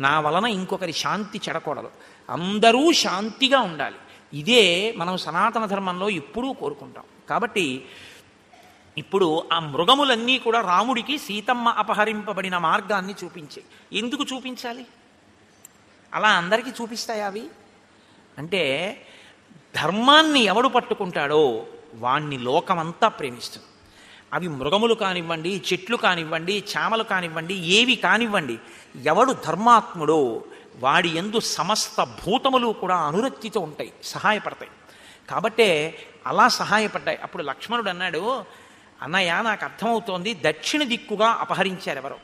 నా వలన ఇంకొకరి శాంతి చెడకూడదు, అందరూ శాంతిగా ఉండాలి. ఇదే మనం సనాతన ధర్మంలో ఎప్పుడూ కోరుకుంటాం. కాబట్టి ఇప్పుడు ఆ మృగములన్నీ కూడా రాముడికి సీతమ్మ అపహరింపబడిన మార్గాన్ని చూపించాయి. ఎందుకు చూపించాలి? అలా అందరికీ చూపిస్తాయా అవి? అంటే ధర్మాన్ని ఎవడు పట్టుకుంటాడో వాణ్ణి లోకమంతా ప్రేమిస్తుంది. అవి మృగములు కానివ్వండి, చెట్లు కానివ్వండి, చామలు కానివ్వండి, ఏవి కానివ్వండి, ఎవడు ధర్మాత్ముడో వాడి యందు సమస్త భూతములు కూడా అనురక్తితో ఉంటాయి, సహాయపడతాయి. కాబట్టే అలా సహాయపడ్డాయి. అప్పుడు లక్ష్మణుడు అన్నాడు, అన్నయ్య నాకు అర్థమవుతోంది, దక్షిణ దిక్కుగా అపహరించారు ఎవరో,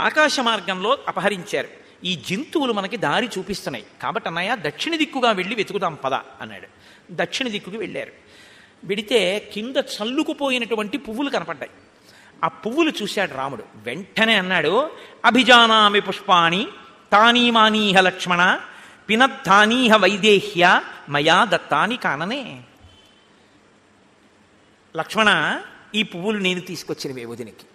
ఆకాశ మార్గంలో అపహరించారు. ఈ జంతువులు మనకి దారి చూపిస్తున్నాయి. కాబట్టి అన్నయ్య దక్షిణ దిక్కుగా వెళ్ళి వెతుకుదాం పద అన్నాడు. దక్షిణ దిక్కుకి వెళ్ళారు. వెడితే కింద చల్లుకుపోయినటువంటి పువ్వులు కనపడ్డాయి. ఆ పువ్వులు చూశాడు రాముడు. వెంటనే అన్నాడు, అభిజానామి పుష్పాణి తానీమానీహ లక్ష్మణ పినద్ధానీహ వైదేహ్య మయా దత్తాని కాననే. లక్ష్మణ, ఈ పువ్వులు నేను తీసుకొచ్చినవే వదినకి.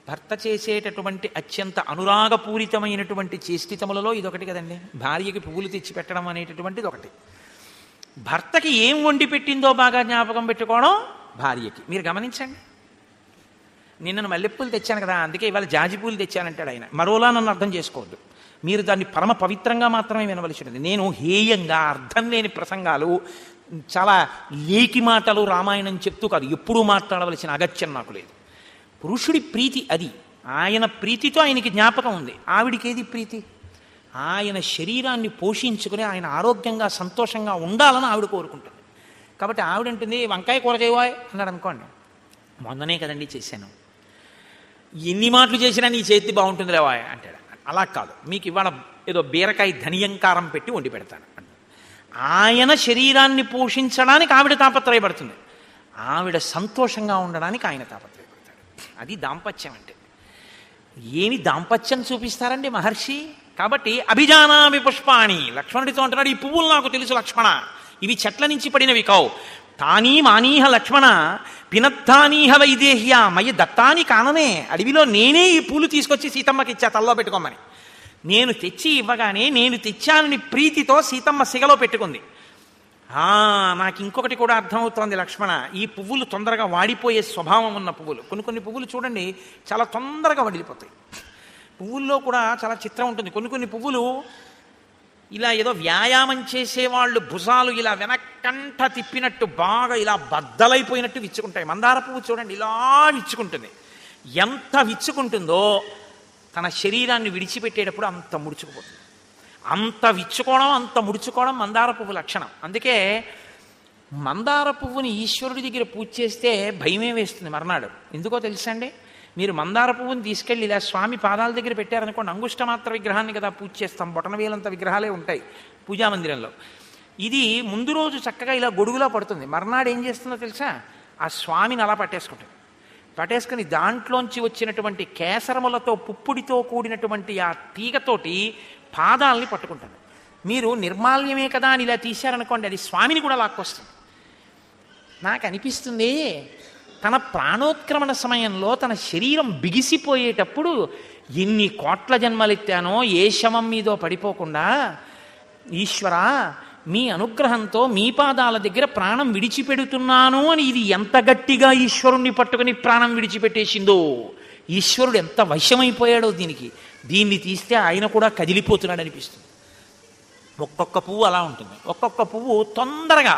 భర్త చేసేటటువంటి అత్యంత అనురాగపూరితమైనటువంటి చేష్టితములలో ఇదొకటి కదండి. భార్యకి పువ్వులు తెచ్చి పెట్టడం అనేటటువంటిది ఒకటి. భర్తకి ఏం వండి పెట్టిందో బాగా జ్ఞాపకం పెట్టుకోవడం భార్యకి. మీరు గమనించండి. నిన్నను మల్లెపూలు తెచ్చాను కదా, అందుకే ఇవాళ జాజిపూలు తెచ్చానంటాడు ఆయన. మరోలా నన్ను అర్థం చేసుకోవద్దు. మీరు దాన్ని పరమ పవిత్రంగా మాత్రమే వినవలసి ఉంటుంది. నేను హేయంగా అర్థం లేని ప్రసంగాలు, చాలా లేకి మాటలు రామాయణం చెప్తూ కాదు, ఎప్పుడూ మాట్లాడవలసిన అగత్యం నాకు లేదు. పురుషుడి ప్రీతి అది. ఆయన ప్రీతితో ఆయనకి జ్ఞాపకం ఉంది. ఆవిడికి ఏది ప్రీతి? ఆయన శరీరాన్ని పోషించుకుని ఆయన ఆరోగ్యంగా సంతోషంగా ఉండాలని ఆవిడ కోరుకుంటుంది. కాబట్టి ఆవిడంటుంది, వంకాయ కూర చేయవాయ్ అన్నాడు అనుకోండి, మొన్ననే కదండి చేశాను, ఎన్ని మాటలు చేసినా నీ చేతి బాగుంటుంది లేవాయ్ అంటాడు. అలా కాదు, మీకు ఇవాళ ఏదో బీరకాయ ధనియంకారం పెట్టి వండి పెడతాను. ఆయన శరీరాన్ని పోషించడానికి ఆవిడ తాపత్రయపడుతుంది, ఆవిడ సంతోషంగా ఉండడానికి ఆయన తాపత్రయపడతాడు. అది దాంపత్యం అంటే. ఏమి దాంపత్యం చూపిస్తారండి మహర్షి? కాబట్టి అభిజానామి పుష్పాణి, లక్ష్మణుడితో అంటున్నాడు, ఈ పువ్వులు నాకు తెలుసు లక్ష్మణ, ఇవి చెట్ల నుంచి పడినవి కావు. తానీ మానీహ లక్ష్మణ పినద్ధానీహ వైదేహ్య మయ దత్తాని కాననే. అడవిలో నేనే ఈ పూలు తీసుకొచ్చి సీతమ్మకి ఇచ్చా తల్లో పెట్టుకోమని. నేను తెచ్చి ఇవ్వగానే నేను తెచ్చానని ప్రీతితో సీతమ్మ సిగలో పెట్టుకుంది. నాకు ఇంకొకటి కూడా అర్థమవుతోంది లక్ష్మణ, ఈ పువ్వులు తొందరగా వాడిపోయే స్వభావం ఉన్న పువ్వులు. కొన్ని పువ్వులు చూడండి చాలా తొందరగా వడిలిపోతాయి. పువ్వుల్లో కూడా చాలా చిత్రం ఉంటుంది. కొన్ని పువ్వులు ఇలా ఏదో వ్యాయామం చేసేవాళ్ళు భుజాలు ఇలా వెనక్కంట తిప్పినట్టు బాగా ఇలా బద్దలైపోయినట్టు విచ్చుకుంటాయి. మందార పువ్వు చూడండి ఇలా విచ్చుకుంటుంది. ఎంత విచ్చుకుంటుందో తన శరీరాన్ని విడిచిపెట్టేటప్పుడు అంత ముడుచుకుపోతుంది. అంత విచ్చుకోవడం, అంత ముడుచుకోవడం మందార పువ్వు లక్షణం. అందుకే మందార పువ్వుని ఈశ్వరుడి దగ్గర పూజ చేస్తే భయమే వేస్తుంది మర్నాడు. ఎందుకో తెలుసా అండి? మీరు మందార పువ్వుని తీసుకెళ్ళి ఇలా స్వామి పాదాల దగ్గర పెట్టారనుకోండి, అంగుష్టమాత్ర విగ్రహాన్ని కదా పూజ చేస్తాం, బొటనవేలంత విగ్రహాలే ఉంటాయి పూజామందిరంలో. ఇది ముందు రోజు చక్కగా ఇలా గొడుగులా పడుతుంది. మర్నాడు ఏం చేస్తుందో తెలుసా? ఆ స్వామిని అలా పట్టేసుకుని దాంట్లోంచి వచ్చినటువంటి కేసరములతో పుప్పుడితో కూడినటువంటి ఆ తీగతోటి పాదాలని పట్టుకుంటాను. మీరు నిర్మాల్యమే కదా అని ఇలా తీశారనుకోండి, అది స్వామిని కూడా లాక్కొస్తుంది. నాకు అనిపిస్తుంది, తన ప్రాణోత్క్రమణ సమయంలో తన శరీరం బిగిసిపోయేటప్పుడు ఎన్ని కోట్ల జన్మలెత్తానో ఏ శవం మీదో పడిపోకుండా, ఈశ్వరా మీ అనుగ్రహంతో మీ పాదాల దగ్గర ప్రాణం విడిచిపెడుతున్నాను అని ఇది ఎంత గట్టిగా ఈశ్వరుణ్ణి పట్టుకుని ప్రాణం విడిచిపెట్టేసిందో. ఈశ్వరుడు ఎంత వశమైపోయాడో దీన్ని తీస్తే ఆయన కూడా కదిలిపోతున్నాడు అనిపిస్తుంది. ఒక్కొక్క పువ్వు అలా ఉంటుంది. ఒక్కొక్క పువ్వు తొందరగా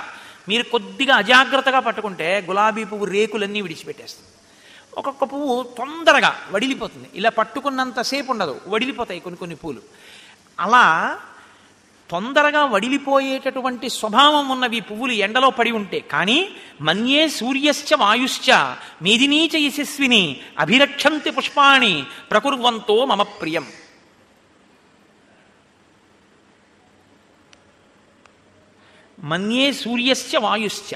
మీరు కొద్దిగా అజాగ్రత్తగా పట్టుకుంటే గులాబీ పువ్వు రేకులన్నీ విడిచిపెట్టేస్తుంది. ఒక్కొక్క పువ్వు తొందరగా వడిలిపోతుంది. ఇలా పట్టుకున్నంతసేపు ఉండదు, వడిలిపోతాయి కొన్ని పూలు. అలా తొందరగా వడిలిపోయేటటువంటి స్వభావం ఉన్నవి పువ్వులు ఎండలో పడి ఉంటే. కానీ మన్యే సూర్యశ్చ వాయుశ్చ మేదినీచ యశస్విని అభిరక్షంతి పుష్పాణి ప్రకుర్వంతో మమ ప్రియం. మన్యే సూర్యశ్చ వాయుశ్చ.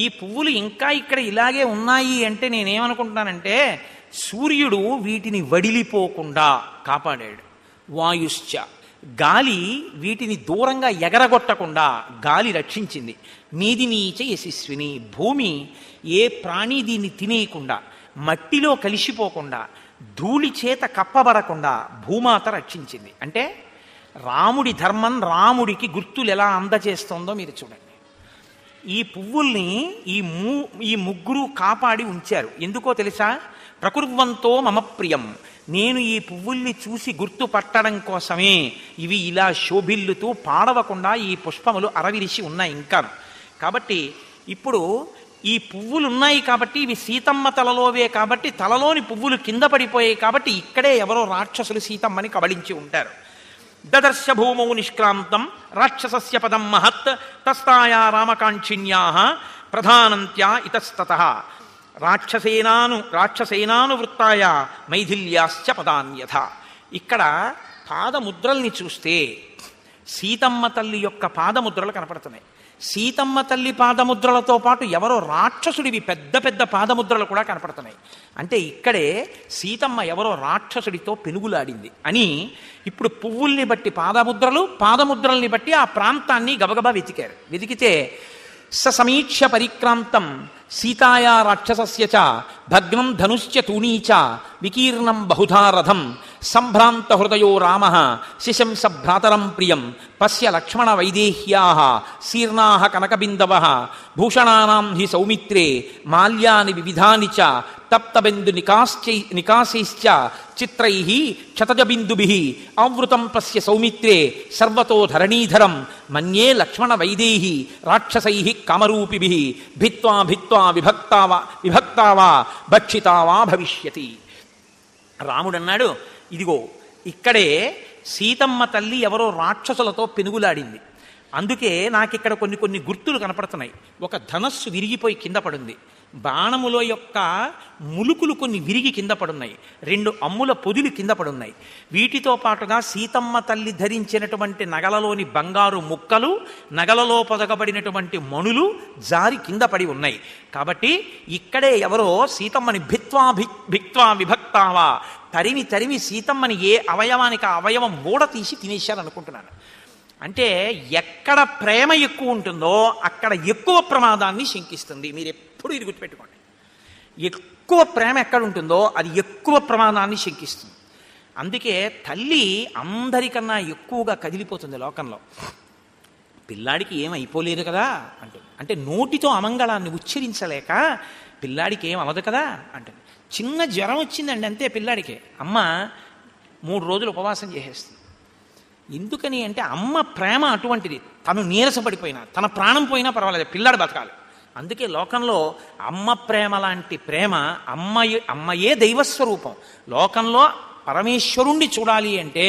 ఈ పువ్వులు ఇంకా ఇక్కడ ఇలాగే ఉన్నాయి అంటే నేనేమనుకుంటున్నానంటే, సూర్యుడు వీటిని వడిలిపోకుండా కాపాడాడు. వాయుశ్చ, గాలి వీటిని దూరంగా ఎగరగొట్టకుండా గాలి రక్షించింది. మేదినీచ యశస్విని, భూమి ఏ ప్రాణి దీన్ని తినేయకుండా, మట్టిలో కలిసిపోకుండా ధూళి చేత కప్పబడకుండా భూమాత రక్షించింది. అంటే రాముడి ధర్మం రాముడికి గుర్తులు ఎలా అందజేస్తోందో మీరు చూడండి. ఈ పువ్వుల్ని ఈ ముగ్గురు కాపాడి ఉంచారు. ఎందుకో తెలుసా? ప్రకుర్వంతో మమ ప్రియం, నేను ఈ పువ్వుల్ని చూసి గుర్తుపట్టడం కోసమే ఇవి ఇలా శోభిల్లుతూ పాడవకుండా ఈ పుష్పములు అరవిరిసి ఉన్నాయి ఇంకా. కాబట్టి ఇప్పుడు ఈ పువ్వులు ఉన్నాయి కాబట్టి ఇవి సీతమ్మ తలలోవే కాబట్టి తలలోని పువ్వులు కింద పడిపోయాయి కాబట్టి ఇక్కడే ఎవరో రాక్షసులు సీతమ్మని కబళించి ఉంటారు. దదర్శ భూమౌ నిష్క్రాంతం రాక్షసస్య పదం మహత్ తస్తాయా రామకాంక్షిణ్యా ప్రధానంత్యా ఇతస్తతః రాక్షసేనానువృత్తాయ మైథిల్యాశ్చ పదాన్యథ. ఇక్కడ పాదముద్రల్ని చూస్తే సీతమ్మ తల్లి యొక్క పాదముద్రలు కనపడుతున్నాయి. సీతమ్మ తల్లి పాదముద్రలతో పాటు ఎవరో రాక్షసుడివి పెద్ద పెద్ద పాదముద్రలు కూడా కనపడుతున్నాయి. అంటే ఇక్కడే సీతమ్మ ఎవరో రాక్షసుడితో పెనుగులాడింది అని ఇప్పుడు పువ్వుల్ని బట్టి పాదముద్రల్ని బట్టి ఆ ప్రాంతాన్ని గబగబా వెతికారు. వెతికితే సమీక్ష పరిక్రాంతం సీతాయా రాక్షసస్య చ భగ్నం ధనుశ్చ తూణీచ వికీర్ణం బహుధా రథం సంభ్రాంత హృదయో రామ శిశంస భ్రాతరం ప్రియం పశ్య లక్ష్మణ వైదేహ్యాః శీర్ణాః కనకబిందవః భూషణానాం హి సౌమిత్రే మాల్యాని వివిధాని చ తప్తబిందు నికాశైశ్చ చిత్రైః క్షతజబిందుభిః ఆవృతం పశ్య సౌమిత్రే సర్వతో ధరణీధరం మన్యే లక్ష్మణ వైదేహి రాక్షసైః కామరూపిభిః భిత్వా భిత్వా విభక్తావా భక్షితావా భవిష్యతి. రాముడన్నాడు, ఇదిగో ఇక్కడే సీతమ్మ తల్లి ఎవరో రాక్షసులతో పెనుగులాడింది. అందుకే నాకిక్కడ కొన్ని గుర్తులు కనపడుతున్నాయి. ఒక ధనస్సు విరిగిపోయి కింద పడుంది. బాణముల యొక్క ములుకులు కొన్ని విరిగి కింద పడున్నాయి. 2 అమ్ముల పొదులు కింద పడున్నాయి. వీటితో పాటుగా సీతమ్మ తల్లి ధరించినటువంటి నగలలోని బంగారు ముక్కలు, నగలలో పొదగబడినటువంటి మణులు జారి కింద పడి ఉన్నాయి. కాబట్టి ఇక్కడే ఎవరో సీతమ్మని భిక్త్వా విభక్తావా తరిమి సీతమ్మని ఏ అవయవానికి ఆ అవయవం మూడ తీసి తినేశారనుకుంటున్నాను. అంటే ఎక్కడ ప్రేమ ఎక్కువ ఉంటుందో అక్కడ ఎక్కువ ప్రమాదాన్ని శంకిస్తుంది. మీరు ఎప్పుడు ఇది గుర్తుపెట్టుకోండి. ఎక్కువ ప్రేమ ఎక్కడ ఉంటుందో అది ఎక్కువ ప్రమాదాన్ని శంకిస్తుంది. అందుకే తల్లి అందరికన్నా ఎక్కువగా కదిలిపోతుంది లోకంలో. పిల్లాడికి ఏం అయిపోలేదు కదా అంటుంది. అంటే నోటితో అమంగళాన్ని ఉచ్చరించలేక పిల్లాడికి ఏం అవ్వదు కదా అంటుంది. చిన్న జ్వరం వచ్చిందండి అంతే పిల్లాడికి, అమ్మ 3 రోజులు ఉపవాసం చేసేస్తుంది. ఎందుకని అంటే అమ్మ ప్రేమ అటువంటిది. తను నీరసపడిపోయినా తన ప్రాణం పోయినా పర్వాలేదు, పిల్లాడు బతకాలి. అందుకే లోకంలో అమ్మ ప్రేమ లాంటి ప్రేమ, అమ్మయే దైవస్వరూపం. లోకంలో పరమేశ్వరుణ్ణి చూడాలి అంటే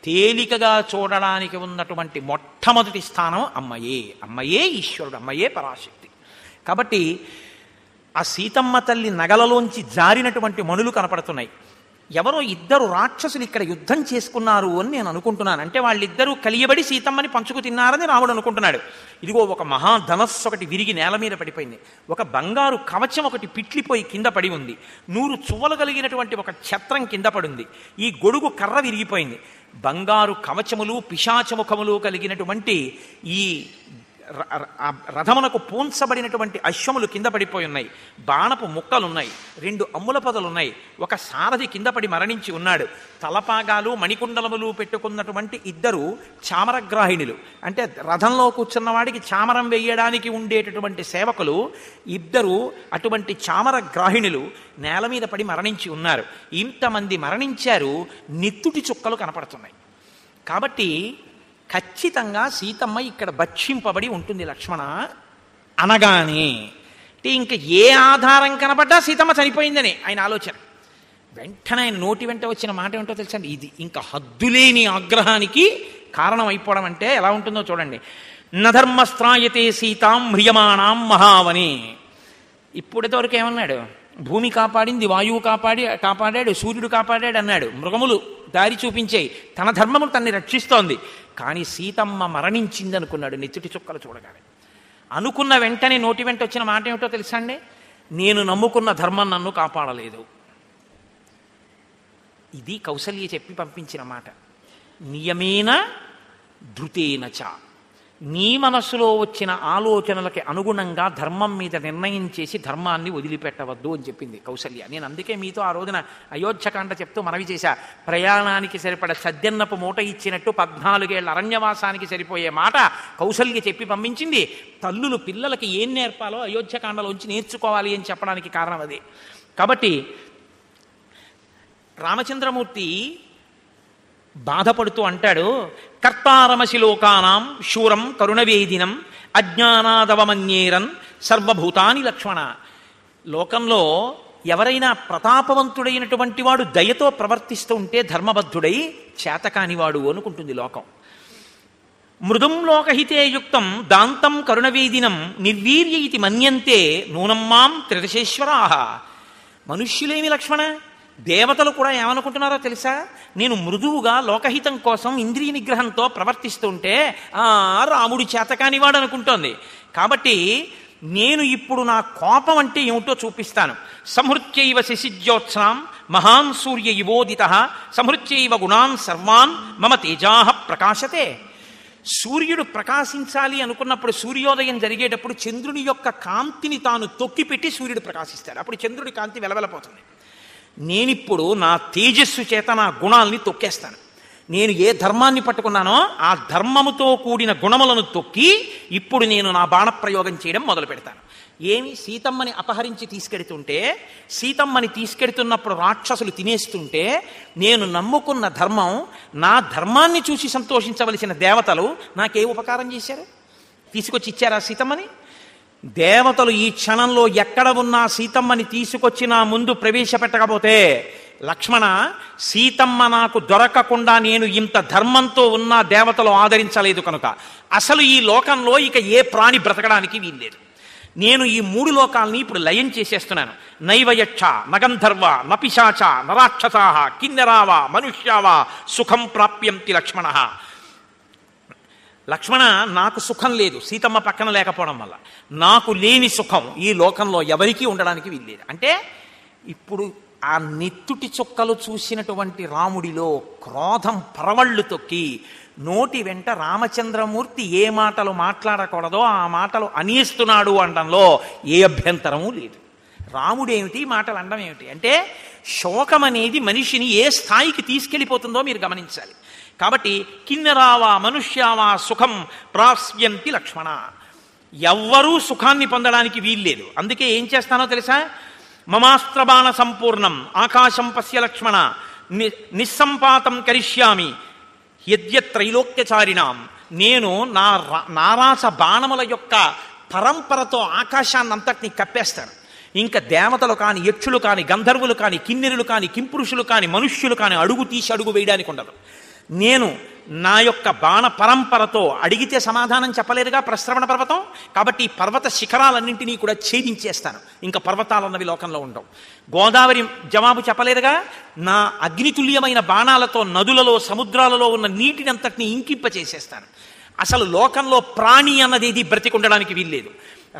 తేలికగా చూడడానికి ఉన్నటువంటి మొట్టమొదటి స్థానం అమ్మయే ఈశ్వరుడు, అమ్మయే పరాశక్తి. కాబట్టి ఆ సీతమ్మ తల్లి నగలలోంచి జారినటువంటి మణులు కనపడుతున్నాయి. ఎవరో 2 రాక్షసులు ఇక్కడ యుద్ధం చేసుకున్నారు అని నేను అనుకుంటున్నాను. అంటే వాళ్ళిద్దరూ కలియబడి సీతమ్మని పంచుకు తిన్నారని రాముడు అనుకుంటున్నాడు. ఇదిగో ఒక మహాధనస్సు ఒకటి విరిగి నేల మీద పడిపోయింది. ఒక బంగారు కవచం ఒకటి పిట్లిపోయి కింద పడి ఉంది. 100 చువ్వలు కలిగినటువంటి ఒక ఛత్రం కింద పడింది. ఈ గొడుగు కర్ర విరిగిపోయింది. బంగారు కవచములు పిశాచముఖములు కలిగినటువంటి ఈ రథమునకు పూంచబడినటువంటి అశ్వములు కింద పడిపోయి ఉన్నాయి. బాణపు ముక్కలున్నాయి. 2 అమ్ముల పొదలున్నాయి. ఒక సారథి కింద పడి మరణించి ఉన్నాడు. తలపాగాలు మణికుండలములు పెట్టుకున్నటువంటి 2 చామరగ్రాహిణులు, అంటే రథంలో కూర్చున్న వాడికి చామరం వేయడానికి ఉండేటటువంటి సేవకులు 2 అటువంటి చామరగ్రాహిణులు నేల మీద పడి మరణించి ఉన్నారు. ఇంతమంది మరణించారు. నెత్తుటి చుక్కలు కనపడుతున్నాయి. కాబట్టి ఖచ్చితంగా సీతమ్మ ఇక్కడ భక్షింపబడి ఉంటుంది లక్ష్మణ అనగానే, అంటే ఇంక ఏ ఆధారం కనబడ్డా సీతమ్మ చనిపోయిందని ఆయన ఆలోచన. వెంటనే ఆయన నోటి వెంట వచ్చిన మాట ఏమిటో తెలుసండి, ఇది ఇంకా హద్దులేని ఆగ్రహానికి కారణం అయిపోవడం అంటే ఎలా ఉంటుందో చూడండి. నధర్మస్త్రాయతే సీతాం హ్రియమాణాం మహావని. ఇప్పుడితవరకు ఏమన్నాడు? భూమి కాపాడింది, వాయువు కాపాడాడు, సూర్యుడు కాపాడాడు అన్నాడు. మృగములు దారి చూపించాయి, తన ధర్మములు తన్ని రక్షిస్తోంది. కానీ సీతమ్మ మరణించింది అనుకున్నాడు నెత్తుటి చుక్కలు చూడగానే. అనుకున్న వెంటనే నోటి వెంట వచ్చిన మాట ఏమిటో తెలుసా అండి? నేను నమ్ముకున్న ధర్మం నన్ను కాపాడలేదు. ఇది కౌసల్య చెప్పి పంపించిన మాట. నియమేన ధృతేన చ. నీ మనస్సులో వచ్చిన ఆలోచనలకి అనుగుణంగా ధర్మం మీద నిర్ణయం చేసి ధర్మాన్ని వదిలిపెట్టవద్దు అని చెప్పింది కౌసల్య. నేను అందుకే మీతో ఆ రోజున అయోధ్యకాండ చెప్తూ మనవి చేశా. ప్రయాణానికి సరిపడ సద్దెన్నపు మూట ఇచ్చినట్టు 14 ఏళ్ల అరణ్యవాసానికి సరిపోయే మాట కౌసల్య చెప్పి పంపించింది. తల్లులు పిల్లలకి ఏం నేర్పాలో అయోధ్యకాండలోంచి నేర్చుకోవాలి అని చెప్పడానికి కారణం అదే. కాబట్టి రామచంద్రమూర్తి బాధపడుతూ అంటాడు, కర్తారమసి లోకానాం శూరం కరుణవేదినం అజ్ఞానాదవమన్యేరన్ సర్వభూతాని లక్ష్మణ. లోకంలో ఎవరైనా ప్రతాపవంతుడైనటువంటి వాడు దయతో ప్రవర్తిస్తూ ఉంటే ధర్మబద్ధుడై చేతకానివాడు అనుకుంటుంది లోకం. మృదుం లోకహితే యుక్తం దాంతం కరుణవేదినం నిర్వీర్య ఇది మన్యంతే నూనం మాం త్రిదశేశ్వరాః. మనుష్యులేమి లక్ష్మణ, దేవతలు కూడా ఏమనుకుంటున్నారో తెలుసా? నేను మృదువుగా లోకహితం కోసం ఇంద్రియ నిగ్రహంతో ప్రవర్తిస్తుంటే రాముడు చేతకానివాడు అనుకుంటోంది. కాబట్టి నేను ఇప్పుడు నా కోపం అంటే ఏమిటో చూపిస్తాను. సంహృత్యైవ శశిజ్యోత్సాం మహాన్ సూర్య ఇవోదిత సంహృత్యైవ గుణాన్ సర్వాన్ మమ తేజాః ప్రకాశతే. సూర్యుడు ప్రకాశించాలి అనుకున్నప్పుడు సూర్యోదయం జరిగేటప్పుడు చంద్రుని యొక్క కాంతిని తాను తొక్కిపెట్టి సూర్యుడు ప్రకాశిస్తాడు. అప్పుడు చంద్రుడి కాంతి వెలవెలపోతుంది. నేనిప్పుడు నా తేజస్సు చేత నా గుణాల్ని తొక్కేస్తాను. నేను ఏ ధర్మాన్ని పట్టుకున్నానో ఆ ధర్మముతో కూడిన గుణములను తొక్కి ఇప్పుడు నేను నా బాణప్రయోగం చేయడం మొదలు పెడతాను. ఏమి, సీతమ్మని అపహరించి తీసుకెడుతుంటే, సీతమ్మని తీసుకెడుతున్నప్పుడు రాక్షసులు తినేస్తుంటే, నేను నమ్ముకున్న ధర్మం, నా ధర్మాన్ని చూసి సంతోషించవలసిన దేవతలు నాకే ఉపకారం చేశారు? తీసుకొచ్చి ఇచ్చారా సీతమ్మని? దేవతలు ఈ క్షణంలో ఎక్కడ ఉన్నా సీతమ్మని తీసుకొచ్చి నా ముందు ప్రవేశపెట్టకపోతే, లక్ష్మణ, సీతమ్మ నాకు దొరకకుండా నేను ఇంత ధర్మంతో ఉన్నా దేవతలు ఆదరించలేదు కనుక అసలు ఈ లోకంలో ఇక ఏ ప్రాణి బ్రతకడానికి వీల్లేదు. నేను ఈ 3 లోకాలని ఇప్పుడు లయం చేసేస్తున్నాను. నైవయక్ష నగంధర్వ నపిశాచ నరాక్షసాః కిన్నెరావా మనుష్యావా సుఖం ప్రాప్యంతి లక్ష్మణ. లక్ష్మణ, నాకు సుఖం లేదు సీతమ్మ పక్కన లేకపోవడం వల్ల. నాకు లేని సుఖం ఈ లోకంలో ఎవరికీ ఉండడానికి వీల్లేదు. అంటే ఇప్పుడు ఆ నెత్తుటి చుక్కలు చూసినటువంటి రాముడిలో క్రోధం పరవళ్ళు తొక్కి నోటి వెంట రామచంద్రమూర్తి ఏ మాటలు మాట్లాడకూడదో ఆ మాటలు అనేస్తున్నాడు అనడంలో ఏ అభ్యంతరము లేదు. రాముడేమిటి, మాటలు అనడం ఏమిటి అంటే, శోకం అనేది మనిషిని ఏ స్థాయికి తీసుకెళ్ళిపోతుందో మీరు గమనించాలి. కాబట్టి కిన్నెరావా మనుష్యావా సుఖం ప్రాప్యంతి లక్ష్మణ. ఎవ్వరూ సుఖాన్ని పొందడానికి వీల్లేదు. అందుకే ఏం చేస్తానో తెలుసా? మమాస్త్రబాణ సంపూర్ణం ఆకాశం పశ్య లక్ష్మణ నిస్సంపాతం కరిష్యామి యద్యత్రైలోక్యచారిణాం. నేను నారాస బాణముల యొక్క పరంపరతో ఆకాశాన్నంతటినీ కప్పేస్తాను. ఇంకా దేవతలు కాని, యక్షులు కాని, గంధర్వులు కాని, కిన్నెరులు కాని, కింపురుషులు కాని, మనుష్యులు కాని అడుగు తీసి అడుగు వేయడానికి ఉండదు. నేను నా యొక్క బాణ పరంపరతో అడిగితే సమాధానం చెప్పలేదుగా ప్రస్రవణ పర్వతం. కాబట్టి ఈ పర్వత శిఖరాలన్నింటినీ కూడా ఛేదించేస్తాను. ఇంకా పర్వతాలన్నవి లోకంలో ఉండవు. గోదావరి జవాబు చెప్పలేదుగా, నా అగ్నితుల్యమైన బాణాలతో నదులలో సముద్రాలలో ఉన్న నీటిని అంతటినీ ఇంకింపచేసేస్తాను. అసలు లోకంలో ప్రాణి అన్నది ఇది బ్రతికుండడానికి వీల్లేదు.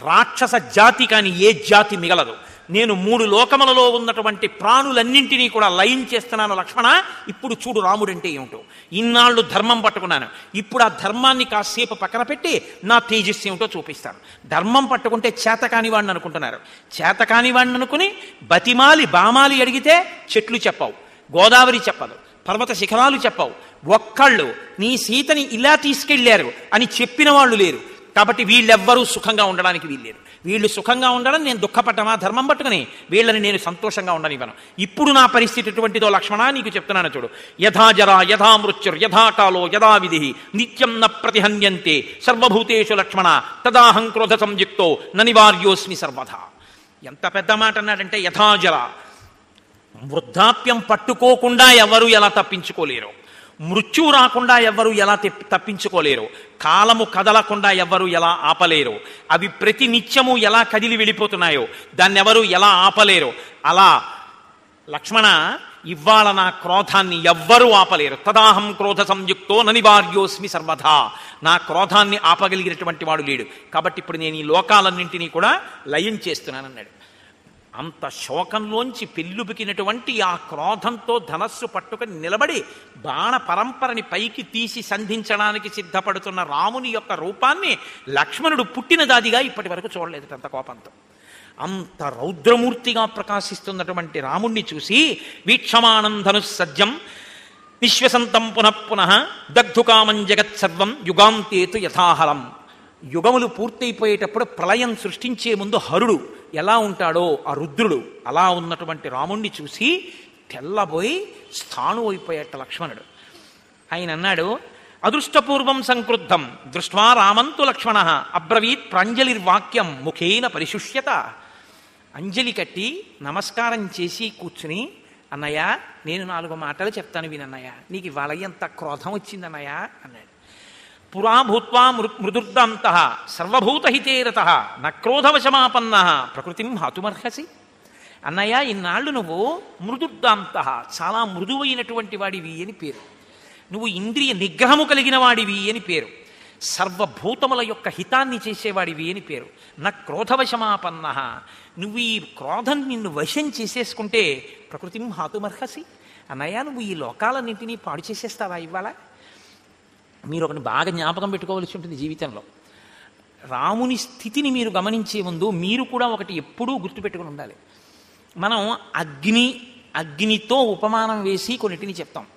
రాక్షస జాతి కాని ఏ జాతి మిగలదు. నేను 3 లోకములలో ఉన్నటువంటి ప్రాణులన్నింటినీ కూడా లయం చేస్తున్నాను లక్ష్మణ. ఇప్పుడు చూడు రాముడంటే ఏమిటో. ఇన్నాళ్ళు ధర్మం పట్టుకున్నాను, ఇప్పుడు ఆ ధర్మాన్ని కాసేపు పక్కన పెట్టి నా తేజస్సు ఏమిటో చూపిస్తాను. ధర్మం పట్టుకుంటే చేతకానివాడిని అనుకుంటున్నారు. చేతకానివాడిని అనుకుని బతిమాలి బామాలి అడిగితే చెట్లు చెప్పవు, గోదావరి చెప్పదు, పర్వత శిఖరాలు చెప్పవు. ఒక్కళ్ళు నీ సీతని ఇలా తీసుకెళ్లారు అని చెప్పిన వాళ్ళు లేరు. కాబట్టి వీళ్ళెవ్వరూ సుఖంగా ఉండడానికి వీల్లేదు. వీళ్ళు సుఖంగా ఉండడం నేను దుఃఖపడ్డమా ధర్మం పట్టుకుని? వీళ్ళని నేను సంతోషంగా ఉండనివ్వను. ఇప్పుడు నా పరిస్థితి ఎటువంటిదో లక్ష్మణ నీకు చెప్తున్నాను చూడు. యథా జరా యథా మృత్యుర్ యథా కాలో యథా విధి నిత్యం న ప్రతిహన్యంతే సర్వభూతేషు లక్ష్మణ తదాహం క్రోధ సంయుక్తో ననివార్యోస్మి సర్వథా. ఎంత పెద్ద మాట అన్నాడంటే, యథాజర, వృద్ధాప్యం పట్టుకోకుండా ఎవరు ఎలా తప్పించుకోలేరు, మృత్యువు రాకుండా ఎవ్వరూ ఎలా తప్పించుకోలేరు, కాలము కదలకుండా ఎవ్వరూ ఎలా ఆపలేరు, అవి ప్రతి నిత్యము ఎలా కదిలి వెళ్ళిపోతున్నాయో దాన్ని ఎవరు ఎలా ఆపలేరు. అలా లక్ష్మణ, ఇవాళ నా క్రోధాన్ని ఎవ్వరూ ఆపలేరు. తదాహం క్రోధ సంయుక్తో ననివార్యోస్మి సర్వథా. నా క్రోధాన్ని ఆపగలిగినటువంటి వాడు లేడు. కాబట్టి ఇప్పుడు నేను ఈ లోకాలన్నింటినీ కూడా లయం చేస్తున్నానన్నాడు. అంత శోకంలోంచి పెళ్ళుబికినటువంటి ఆ క్రోధంతో ధనస్సు పట్టుకుని నిలబడి బాణ పరంపరని పైకి తీసి సంధించడానికి సిద్ధపడుతున్న రాముని యొక్క రూపాన్ని లక్ష్మణుడు పుట్టిన దాదిగా ఇప్పటి వరకు చూడలేదు అంత కోపంతో. అంత రౌద్రమూర్తిగా ప్రకాశిస్తున్నటువంటి రాముణ్ణి చూసి వీక్షమాణం ధనుస్సజ్జం విశ్వసంతం పునఃపునః దగ్ధుకామం జగత్సర్వం యుగాంతేతు యథాహలం. యుగములు పూర్తయిపోయేటప్పుడు ప్రళయం సృష్టించే ముందు హరుడు ఎలా ఉంటాడో ఆ రుద్రుడు అలా ఉన్నటువంటి రాముణ్ణి చూసి తెల్లబోయి స్థాణు అయిపోయేట లక్ష్మణుడు. ఆయన అన్నాడు, అదృష్టపూర్వం సంక్రుద్ధం దృష్ట్వా రామంతు లక్ష్మణ అబ్రవీత్ ప్రాంజలిర్వాక్యం ముఖేన పరిశుష్యత. అంజలి కట్టి నమస్కారం చేసి కూర్చుని, అన్నయ్య నేను 4 మాటలు చెప్తాను వినన్నయ్య, నీకు ఇవాళ ఎంత క్రోధం వచ్చిందన్నయ్య అన్నాడు. పురా భూత్వా మృదుర్దాంత సర్వభూతహితే రతః న క్రోధవశమాపన్న ప్రకృతిం హతుమర్హసి. అన్నయ్య ఇన్నాళ్ళు నువ్వు మృదుర్దాంత చాలా మృదువైనటువంటి వాడివి అని పేరు, నువ్వు ఇంద్రియ నిగ్రహము కలిగిన వాడివి అని పేరు, సర్వభూతముల యొక్క హితాన్ని చేసేవాడివి అని పేరు. నా క్రోధవశమాపన్న, నువ్వు ఈ క్రోధం నిన్ను వశం చేసేసుకుంటే ప్రకృతిం హాతుమర్హసి. అన్నయ్య నువ్వు ఈ లోకాలన్నింటినీ పాడు చేసేస్తావా ఇవాళ? మీరు ఒకటి బాగా జ్ఞాపకం పెట్టుకోవాల్సి ఉంటుంది జీవితంలో. రాముని స్థితిని మీరు గమనించే ముందు మీరు కూడా ఒకటి ఎప్పుడూ గుర్తుపెట్టుకుని ఉండాలి. మనం అగ్నితో ఉపమానం వేసి కొన్నిటిని చెప్తాం.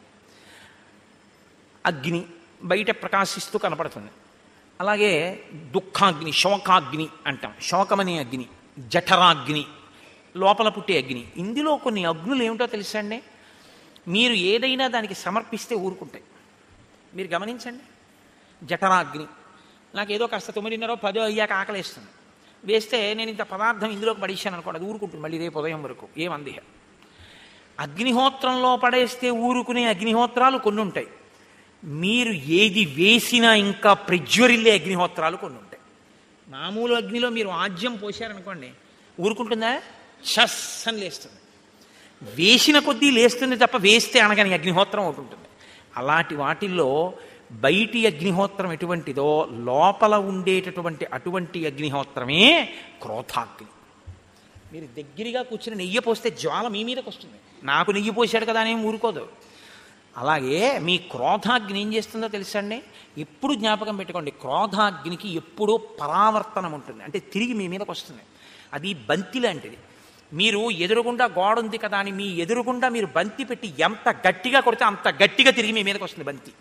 అగ్ని బయట ప్రకాశిస్తూ కనపడుతుంది. అలాగే దుఃఖాగ్ని, శోకాగ్ని అంటాం. శోకమనే అగ్ని, జఠరాగ్ని, లోపల పుట్టే అగ్ని. ఇందులో కొన్ని అగ్నులు ఏమిటో తెలుసా అండి? మీరు ఏదైనా దానికి సమర్పిస్తే ఊరుకుంటాయి. మీరు గమనించండి. జఠరాగ్ని, నాకు ఏదో కాస్త 9:30 10 అయ్యాక ఆకలేస్తుంది, వేస్తే నేను ఇంత పదార్థం ఇందులోకి పడేసాను అనుకోండి, అది ఊరుకుంటుంది మళ్ళీ రేపు ఉదయం వరకు, ఏమంది. అగ్నిహోత్రంలో పడేస్తే ఊరుకునే అగ్నిహోత్రాలు కొన్ని ఉంటాయి. మీరు ఏది వేసినా ఇంకా ప్రజ్వరిల్లే అగ్నిహోత్రాలు కొన్ని ఉంటాయి. మామూలు అగ్నిలో మీరు ఆజ్యం పోశారనుకోండి, ఊరుకుంటుందా? షస్ అని లేస్తుంది. వేసిన కొద్దీ లేస్తుంది తప్ప వేస్తే అనగాని అగ్నిహోత్రం ఒకటి ఉంటుంది. అలాంటి వాటిల్లో బయటి అగ్నిహోత్రం ఎటువంటిదో లోపల ఉండేటటువంటి అటువంటి అగ్నిహోత్రమే క్రోధాగ్ని. మీరు దగ్గరగా కూర్చుని నెయ్యి పోస్తే జ్వాల మీ మీదకి వస్తుంది. నాకు నెయ్యి పోసాడు కదా అనేం ఊరుకోదు. అలాగే మీ క్రోధాగ్ని ఏం చేస్తుందో తెలుసండి? ఎప్పుడు జ్ఞాపకం పెట్టుకోండి, క్రోధాగ్నికి ఎప్పుడూ పరావర్తనం ఉంటుంది, అంటే తిరిగి మీ మీదకి వస్తుంది. అది బంతి లాంటిది. మీరు ఎదురుగుండా గోడ ఉంది కదా అని మీ ఎదురుగుండా మీరు బంతి పెట్టి ఎంత గట్టిగా కొడితే అంత గట్టిగా తిరిగి మీ మీదకి వస్తుంది బంతి.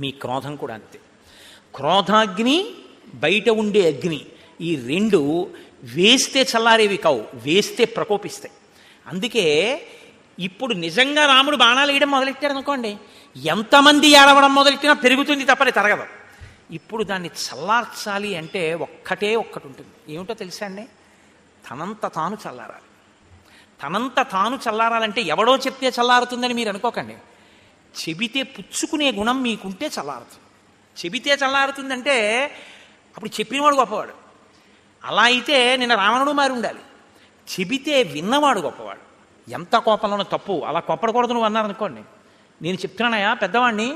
మీ క్రోధం కూడా అంతే. క్రోధాగ్ని, బయట ఉండే అగ్ని, ఈ రెండు వేస్తే చల్లారేవి కావు, వేస్తే ప్రకోపిస్తాయి. అందుకే ఇప్పుడు నిజంగా రాముడు బాణాలు వేయడం మొదలెట్టాడు అనుకోండి, ఎంతమంది ఏడవడం మొదలెట్టినా పెరుగుతుంది తప్పని తరగదు. ఇప్పుడు దాన్ని చల్లార్చాలి అంటే ఒక్కటే ఒక్కటి ఉంటుంది. ఏమిటో తెలుసా అండి? తనంత తాను చల్లారాలి. తనంత తాను చల్లారాలంటే ఎవడో చెప్తే చల్లారుతుందని మీరు అనుకోకండి. చెబితే పుచ్చుకునే గుణం మీకుంటే చల్లారుతుంది. చెబితే చల్లారుతుందంటే అప్పుడు చెప్పినవాడు గొప్పవాడు. అలా అయితే నిన్న రావణుడు మారి ఉండాలి. చెబితే విన్నవాడు గొప్పవాడు. ఎంత కోపంలోనో తప్పు, అలా కొప్పడకూడదు నువ్వు అన్నారనుకోండి. నేను చెప్తున్నానయా పెద్దవాడిని,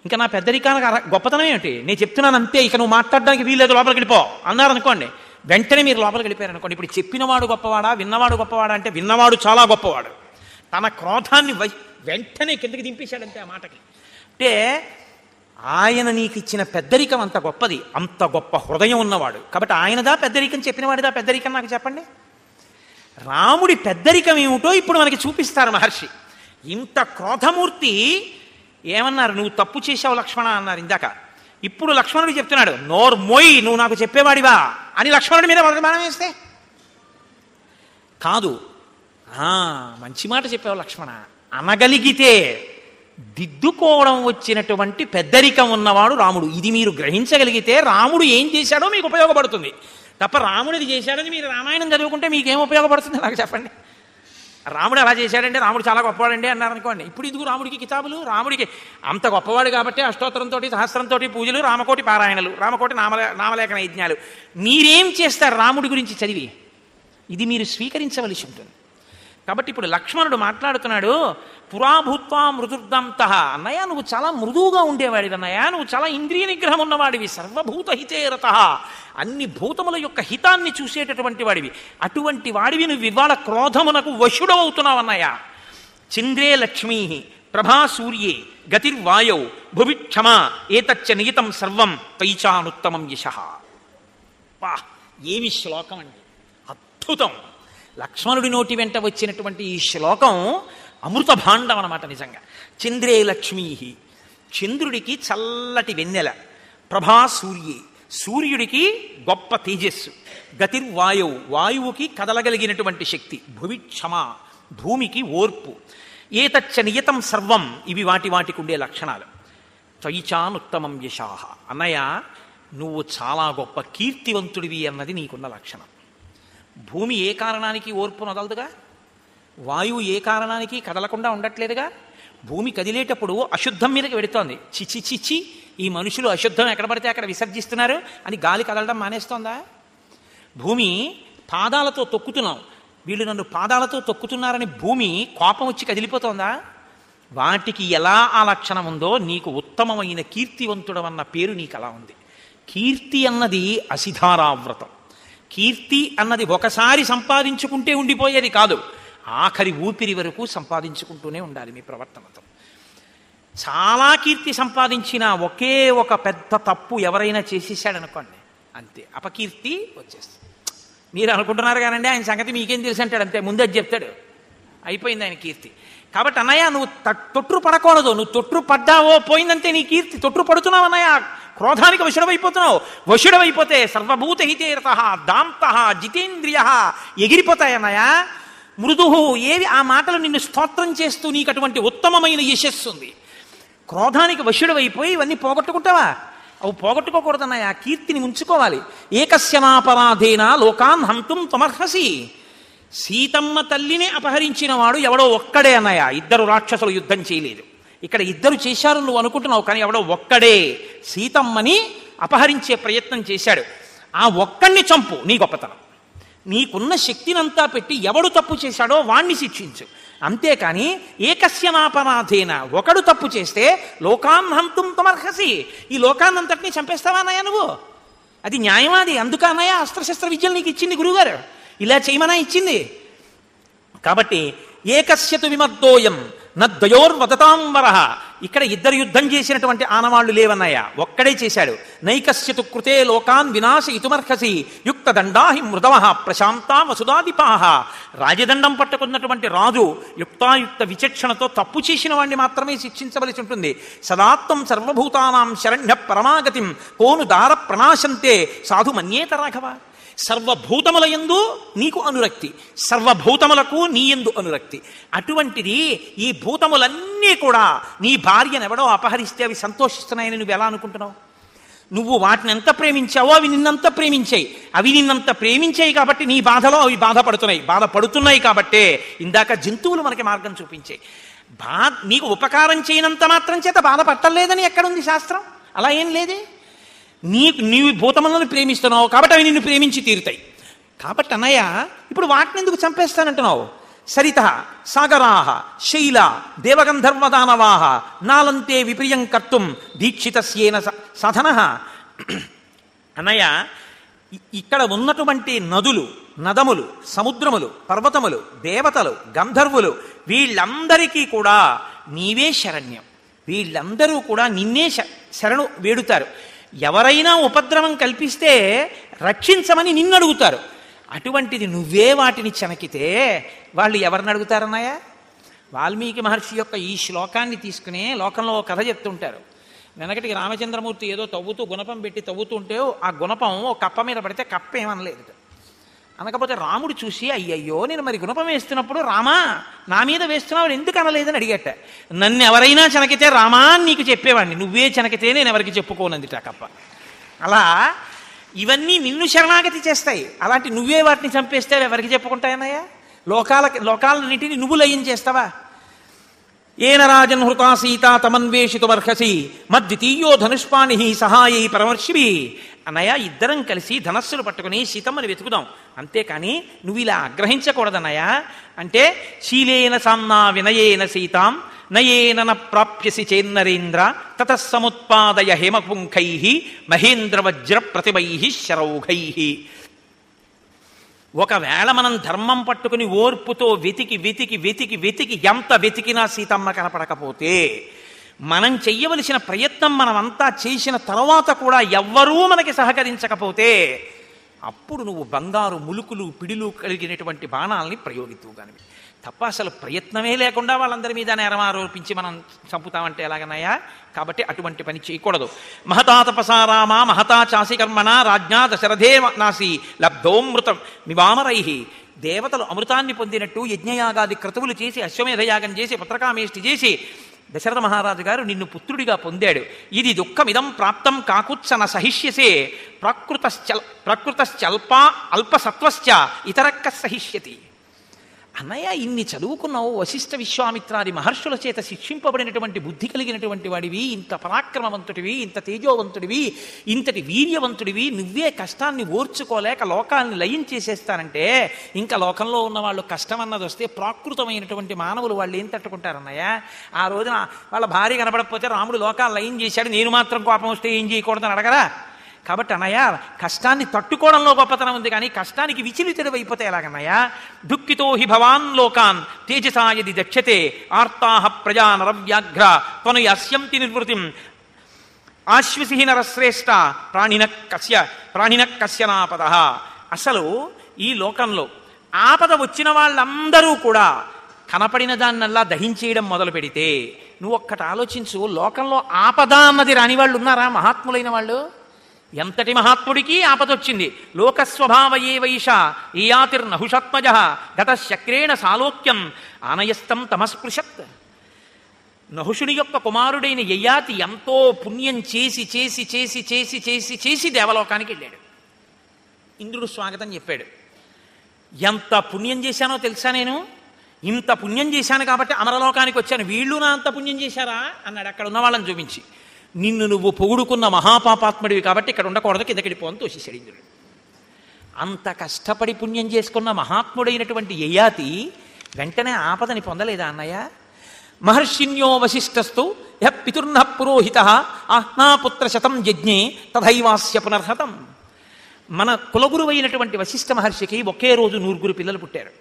ఇంకా నా పెద్దరికానికి గొప్పతనం ఏమిటి? నేను చెప్తున్నాను అంతే, ఇక నువ్వు మాట్లాడడానికి వీల్లేదు, లోపలికి వెళ్ళిపో అన్నారనుకోండి. వెంటనే మీరు లోపలికి వెళ్ళిపోయారనుకోండి. ఇప్పుడు చెప్పినవాడు గొప్పవాడా, విన్నవాడు గొప్పవాడా అంటే విన్నవాడు చాలా గొప్పవాడు. తన క్రోధాన్ని వెంటనే కిందకి దింపేశాడంతే ఆ మాటకి. అంటే ఆయన నీకు ఇచ్చిన పెద్దరికం అంత గొప్పది, అంత గొప్ప హృదయం ఉన్నవాడు కాబట్టి ఆయనదా పెద్దరికం, చెప్పినవాడిదా పెద్దరికం నాకు చెప్పండి. రాముడి పెద్దరికం ఏమిటో ఇప్పుడు మనకి చూపిస్తారు మహర్షి. ఇంత క్రోధమూర్తి ఏమన్నారు? నువ్వు తప్పు చేశావు లక్ష్మణ అన్నారు ఇందాక. ఇప్పుడు లక్ష్మణుడు చెప్తున్నాడు, నోరు మోయి, నువ్వు నాకు చెప్పేవాడివా అని లక్ష్మణుడి మీద మొదటి బాణం వేస్తే కాదు. మంచి మాట చెప్పావు లక్ష్మణ అనగలిగితే దిద్దుకోవడం వచ్చినటువంటి పెద్దరికం ఉన్నవాడు రాముడు. ఇది మీరు గ్రహించగలిగితే రాముడు ఏం చేశాడో మీకు ఉపయోగపడుతుంది తప్ప రాముడిది చేశాడని మీరు రామాయణం చదువుకుంటే మీకేం ఉపయోగపడుతుంది నాకు చెప్పండి. రాముడు అలా చేశాడంటే రాముడు చాలా గొప్పవాడండి అన్నారనుకోండి. ఇప్పుడు ఇదిగు రాముడికి కితాబులు, రాముడికి అంత గొప్పవాడు కాబట్టి అష్టోత్తరంతో సహస్రంతో పూజలు, రామకోటి పారాయణలు, రామకోటి నామలేఖన యజ్ఞాలు. మీరేం చేస్తారు రాముడి గురించి చదివి? ఇది మీరు స్వీకరించవలసి ఉంటుంది. కాబట్టి ఇప్పుడు లక్ష్మణుడు మాట్లాడుతున్నాడు, పురాభూత్వా మృదుర్దంత, అన్నయ్య నువ్వు చాలా మృదువుగా ఉండేవాడివి అన్నయ్య, నువ్వు చాలా ఇంద్రియ నిగ్రహం ఉన్నవాడివి, సర్వభూత హితేరత, అన్ని భూతముల యొక్క హితాన్ని చూసేటటువంటి వాడివి, అటువంటి వాడివి నువ్వు ఇవాళ క్రోధమునకు వశుడవుతున్నావు అన్నయ్య. చంద్రే లక్ష్మీ ప్రభా సూర్యే గతిర్వాయౌ భువి క్షమా ఏతచ్చ నియతం సర్వం తైచానుత్తమం యశః. వా, ఏమి శ్లోకం అండి, అద్భుతం. లక్ష్మణుడి నోటి వెంట వచ్చినటువంటి ఈ శ్లోకం అమృత భాండం అన్నమాట నిజంగా. చంద్రే లక్ష్మీ, చంద్రుడికి చల్లటి వెన్నెల, ప్రభా సూర్యే, సూర్యుడికి గొప్ప తేజస్సు, గతిర్వాయౌ, వాయువుకి కదలగలిగినటువంటి శక్తి, భువి క్షమా, భూమికి ఓర్పు, ఏతచ్చ నియతం సర్వం, ఇవి వాటికి ఉండే లక్షణాలు. త్వయిచానుత్తమం యశాః, అన్నయ్య నువ్వు చాలా గొప్ప కీర్తివంతుడివి అన్నది నీకున్న లక్షణం. భూమి ఏ కారణానికి ఓర్పు నదలదుగా, వాయువు ఏ కారణానికి కదలకుండా ఉండట్లేదుగా. భూమి కదిలేటప్పుడు అశుద్ధం మీదకి వెడుతోంది, చిచి చిచి ఈ మనుషులు అశుద్ధం ఎక్కడ పడితే అక్కడ విసర్జిస్తున్నారు అని గాలి కదలడం మానేస్తోందా? భూమి పాదాలతో తొక్కుతున్నాం, వీళ్ళు నన్ను పాదాలతో తొక్కుతున్నారని భూమి కోపం వచ్చి కదిలిపోతోందా? వాటికి ఎలా ఆ లక్షణం ఉందో నీకు ఉత్తమమైన కీర్తివంతుడమన్న పేరు నీకు అలా ఉంది. కీర్తి అన్నది అసిధారావ్రతం. కీర్తి అన్నది ఒకసారి సంపాదించుకుంటే ఉండిపోయేది కాదు, ఆఖరి ఊపిరి వరకు సంపాదించుకుంటూనే ఉండాలి మీ ప్రవర్తనతో. చాలా కీర్తి సంపాదించిన ఒకే ఒక పెద్ద తప్పు ఎవరైనా చేసేసాడనుకోండి, అంతే అపకీర్తి వచ్చేస్తుంది. మీరు అనుకుంటున్నారు కానండి ఆయన సంగతి మీకేం తెలుసు అంటాడు, అంతే ముందు అది చెప్తాడు, అయిపోయింది ఆయన కీర్తి. కాబట్టి అన్నయ్య నువ్వు తొట్టు పడకూడదు, నువ్వు తొట్టు పడ్డావో పోయిందంతే నీ కీర్తి. తొట్టు పడుతున్నావు అన్నయ్య, క్రోధానికి వశుడవైపోతున్నావు. వశుడవైపోతే సర్వభూత హితేరత దాంత జితేంద్రియ ఎగిరిపోతాయన్నయ్య. మృదుహు, ఏవి ఆ మాటలు నిన్ను స్తోత్రం చేస్తూ నీకు అటువంటి ఉత్తమమైన యశస్సు ఉంది. క్రోధానికి వశుడవైపోయి ఇవన్నీ పోగొట్టుకుంటావా? అవి పోగొట్టుకోకూడదన్నయ్య, కీర్తిని ఉంచుకోవాలి. ఏకస్యనాపరాధేన లోకాన్ హంతుం త్వమర్హసి. సీతమ్మ తల్లిని అపహరించిన వాడు ఎవడో ఒక్కడే అన్నయ్య, ఇద్దరు రాక్షసులు యుద్ధం చేయలేదు. ఇక్కడ ఇద్దరు చేశారు నువ్వు అనుకుంటున్నావు, కానీ ఎవడో ఒక్కడే సీతమ్మని అపహరించే ప్రయత్నం చేశాడు. ఆ ఒక్కడిని చంపు, నీ గొప్పతనం. నీకున్న శక్తినంతా పెట్టి ఎవడు తప్పు చేశాడో వాణ్ణి శిక్షించు, అంతేకాని ఏకస్యనాపరాధేన, ఒకడు తప్పు చేస్తే లోకాన్ హంతుం త్వమర్హసి, ఈ లోకాన్నంతటినీ చంపేస్తావా అన్నయ్య నువ్వు? అది న్యాయమాది. అందుకన్నయ్య అస్త్రశస్త్ర విద్యలు నీకు ఇచ్చింది గురువుగారు, ఇలా చేయమనా ఇచ్చింది. కాబట్టి ఏకస్యతు విమర్దోయం నద్వయోర్వదతాంబర, ఇక్కడ ఇద్దరు యుద్ధం చేసినటువంటి ఆనవాళ్లు లేవన్నయ్య, ఒక్కడే చేశాడు. నైకస్యతు కృతే లోకాన్ వినాశ ఇతుమర్హసి యుక్త దండాహి మృదవ ప్రశాంత వసుదాదిపాహ. రాజదండం పట్టుకున్నటువంటి రాజు యుక్తాయుక్త విచక్షణతో తప్పు చేసిన వాడిని మాత్రమే శిక్షించవలసి ఉంటుంది. సదాత్తం సర్వభూతానాం శరణ్య పరమాగతిం కోను దార ప్రణాశంతే సాధు మన్యేత రాఘవ. సర్వభూతములయందు నీకు అనురక్తి, సర్వభూతములకు నీ యందు అనురక్తి. అటువంటిది ఈ భూతములన్నీ కూడా నీ భార్యనెవడో అపహరిస్తే అవి సంతోషిస్తున్నాయని నువ్వు ఎలా అనుకుంటున్నావు? నువ్వు వాటిని ఎంత ప్రేమించావో అవి నిన్నంత ప్రేమించాయి. అవి నిన్నంత ప్రేమించాయి కాబట్టి నీ బాధలో అవి బాధపడుతున్నాయి కాబట్టే ఇందాక జంతువులు మనకి మార్గం చూపించాయి. నీకు ఉపకారం చేయనంత మాత్రం చేత బాధపట్టలేదని ఎక్కడుంది శాస్త్రం? అలా ఏం లేదే. నీవు భూతములను ప్రేమిస్తున్నావు కాబట్టి అవి నిన్ను ప్రేమించి తీరుతాయి. కాబట్టి అన్నయ్య ఇప్పుడు వాటిని ఎందుకు చంపేస్తానంటున్నావు? సరిత సాగరాహ శైల దేవగంధర్వదానవాహ నాలంతే విప్రియం కర్తుం దీక్షితస్యేన సాధన. అన్నయ్య ఇక్కడ ఉన్నటువంటి నదులు, నదములు, సముద్రములు, పర్వతములు, దేవతలు, గంధర్వులు వీళ్ళందరికీ కూడా నీవే శరణ్యం. వీళ్ళందరూ కూడా నిన్నే శరణు వేడుతారు. ఎవరైనా ఉపద్రవం కల్పిస్తే రక్షించమని నిన్ను అడుగుతారు. అటువంటిది నువ్వే వాటిని చెనకితే వాళ్ళు ఎవరిని అడుగుతారన్నాయా? వాల్మీకి మహర్షి యొక్క ఈ శ్లోకాన్ని తీసుకుని లోకంలో కథ చెప్తుంటారు. వెనకటికి రామచంద్రమూర్తి ఏదో గుణపం పెట్టి తవ్వుతుంటే ఆ గుణపం ఓ కప్ప మీద పడితే కప్ప ఏమనలేదు. అనకపోతే రాముడు చూసి అయ్యయ్యో నేను మరి గుణపం వేస్తున్నప్పుడు రామా నా మీద వేస్తున్నావు ఎందుకు అనలేదని అడిగట. నన్ను ఎవరైనా చెనకితే రామా నీకు చెప్పేవాడిని, నువ్వే చెనకితే నేను ఎవరికి చెప్పుకోనందిట కప్ప. అలా ఇవన్నీ నిన్ను శరణాగతి చేస్తాయి. అలాంటి నువ్వే వాటిని చంపేస్తే ఎవరికి చెప్పుకుంటాయన్నయ్యా? లోకాలన్నింటినీ నువ్వు లయం చేస్తావా? ఏన రాజన్ హృతా సీతా తమన్వేషితుమర్హసి మద్వితీయో ధనుష్పాణి సహాయై పరమర్షివి. అన్నయ్య, ఇద్దరం కలిసి ధనస్సులు పట్టుకుని సీతమ్మని వెతుకుదాం, అంతేకాని నువ్వు ఇలా ఆగ్రహించకూడదన్నయ్య. అంటే శీలేన సామ్నా వినయేన సీతాం నయేన న ప్రాప్యసి చేన్నరేంద్ర తతస్సముత్పాదయ హేమపుంఖై మహేంద్రవజ్ర ప్రతిభై శరౌఘై. ఒకవేళ మనం ధర్మం పట్టుకుని ఓర్పుతో వెతికి వెతికి వెతికి వెతికి ఎంత వెతికినా సీతమ్మ కనపడకపోతే, మనం చెయ్యవలసిన ప్రయత్నం మనమంతా చేసిన తర్వాత కూడా ఎవ్వరూ మనకి సహకరించకపోతే, అప్పుడు నువ్వు బంగారు ములుకులు పిడులు కలిగినటువంటి బాణాలని ప్రయోగితువుగానివి. తప్ప అసలు ప్రయత్నమే లేకుండా వాళ్ళందరి మీద నేరం ఆరోపించి మనం చంపుతామంటే ఎలాగన్నాయా? కాబట్టి అటువంటి పని చేయకూడదు. మహతా తపసా రామ మహతా చాసి కర్మణ రాజ్ఞా దశరథే నాసి లబ్ధోమృతం మివామరై. దేవతలు అమృతాన్ని పొందినట్టు యజ్ఞయాగాది క్రతువులు చేసి అశ్వమేధయాగం చేసి పుత్రకామేష్టి చేసి దశరథ మహారాజు గారు నిన్ను పుత్రుడిగా పొందాడు. ఇది దుఃఖమిదం ప్రాప్తం కాకుత్సన సహిష్యసే ప్రకృతశ్చల్ప అల్పసత్వశ్చ ఇతరక్క సహిష్యతి. అన్నయ్య, ఇన్ని చదువుకున్నావు, వశిష్ఠ విశ్వామిత్రాది మహర్షుల చేత శిక్షింపబడినటువంటి బుద్ధి కలిగినటువంటి వాడివి, ఇంత పరాక్రమవంతుడివి, ఇంత తేజోవంతుడివి, ఇంతటి వీర్యవంతుడివి, నువ్వే కష్టాన్ని ఓర్చుకోలేక లోకాన్ని లయం చేసేస్తానంటే ఇంకా లోకంలో ఉన్న వాళ్ళు కష్టం అన్నది వస్తే ప్రాకృతమైనటువంటి మానవులు వాళ్ళు ఏం తట్టుకుంటారన్నయ్య? ఆ రోజున వాళ్ళ భార్య కనపడకపోతే రాముడు లోకాలు లయం చేశాడు, నేను మాత్రం కోపం వస్తే ఏం చేయకూడదని అడగరా? కాబట్టి అన్నయ్య, కష్టాన్ని తట్టుకోవడంలో గొప్పతనం ఉంది, కానీ కష్టానికి విచలితుడు అయిపోతే ఎలాగన్నయ్యా? దుఃఖితో హి భవాన్ లోకాన్ తేజసాయది దక్షతే ఆర్తాహ ప్రజా నరవ్యాఘ్ర త్వను అస్యంతి నిర్వృతిం ఆశ్వసి నరశ్రేష్ఠ ప్రాణిన కశ్యనాపద. అసలు ఈ లోకంలో ఆపద వచ్చిన వాళ్ళందరూ కూడా కనపడిన దాన్నల్లా దహించేయడం మొదలు పెడితే, నువ్వు ఒక్కటి ఆలోచించు, లోకంలో ఆపద అన్నది రాని వాళ్ళు ఉన్నారా? మహాత్ములైన వాళ్ళు. ఎంతటి మహాత్ముడికి ఆపదొచ్చింది. లోకస్వభావయే వైష ఈయాతిర్నహుషాత్మజ గతశక్రేణ సాలోక్యం ఆనయస్తం తమస్పృశత్. నహుషుని యొక్క కుమారుడైన యయాతి ఎంతో పుణ్యం చేసి చేసి చేసి చేసి చేసి చేసి దేవలోకానికి వెళ్ళాడు. ఇంద్రుడు స్వాగతం చెప్పాడు. ఎంత పుణ్యం చేశానో తెలుసా, నేను ఇంత పుణ్యం చేశాను కాబట్టి అమరలోకానికి వచ్చాను, వీళ్ళు నా అంత పుణ్యం చేశారా అన్నాడు అక్కడ ఉన్న వాళ్ళని చూపించి. నిన్ను నువ్వు పొగుడుకున్న మహాపాపాత్ముడివి కాబట్టి ఇక్కడ ఉండకూడదు, కిందకిడి పోని తోసేశాడు ఇంద్రుడు. అంత కష్టపడి పుణ్యం చేసుకున్న మహాత్ముడైనటువంటి యయాతి వెంటనే ఆపదని పొందలేదా అన్నయ్య? మహర్షిన్యో వశిష్ఠస్తు యః పితుర్న పురోహిత ఆహ్నాపుత్ర శతం యజ్ఞే తథైవాస్య పునర్హతం. మన కులగురువైనటువంటి వశిష్ఠ మహర్షికి ఒకే రోజు 9 పిల్లలు పుట్టారు.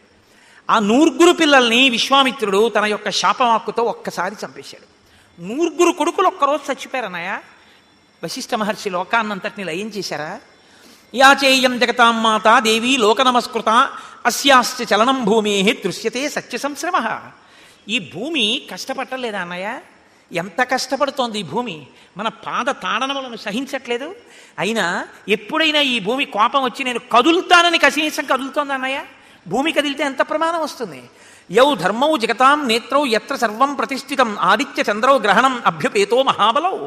ఆ 9 పిల్లల్ని విశ్వామిత్రుడు తన యొక్క శాపవాక్కుతో ఒక్కసారి చంపేశాడు. 9 కొడుకులు ఒక్కరోజు చచ్చిపోయారన్నయ్య. వశిష్ఠ మహర్షి లోకాన్నంతటిని లయం చేశారా? యాచేయం జగతాం మాత దేవీ లోక నమస్కృత అస్యాశ్చ చలనం భూమే దృశ్యతే సత్య సంశ్రమ. ఈ భూమి కష్టపట్టలేదా అన్నయ్య? ఎంత కష్టపడుతోంది ఈ భూమి, మన పాద తాడనములను సహించట్లేదు. అయినా ఎప్పుడైనా ఈ భూమి కోపం వచ్చి నేను కదులుతానని కనీసం కదులుతోంది అన్నయ్య? భూమి కదిలితే ఎంత ప్రమాదం వస్తుంది. యౌ ధర్మౌ జగతాం నేత్రౌ ఎత్ర సర్వం ప్రతిష్ఠితం ఆదిత్య చంద్రౌ గ్రహణం అభ్యుపేతో మహాబలౌ.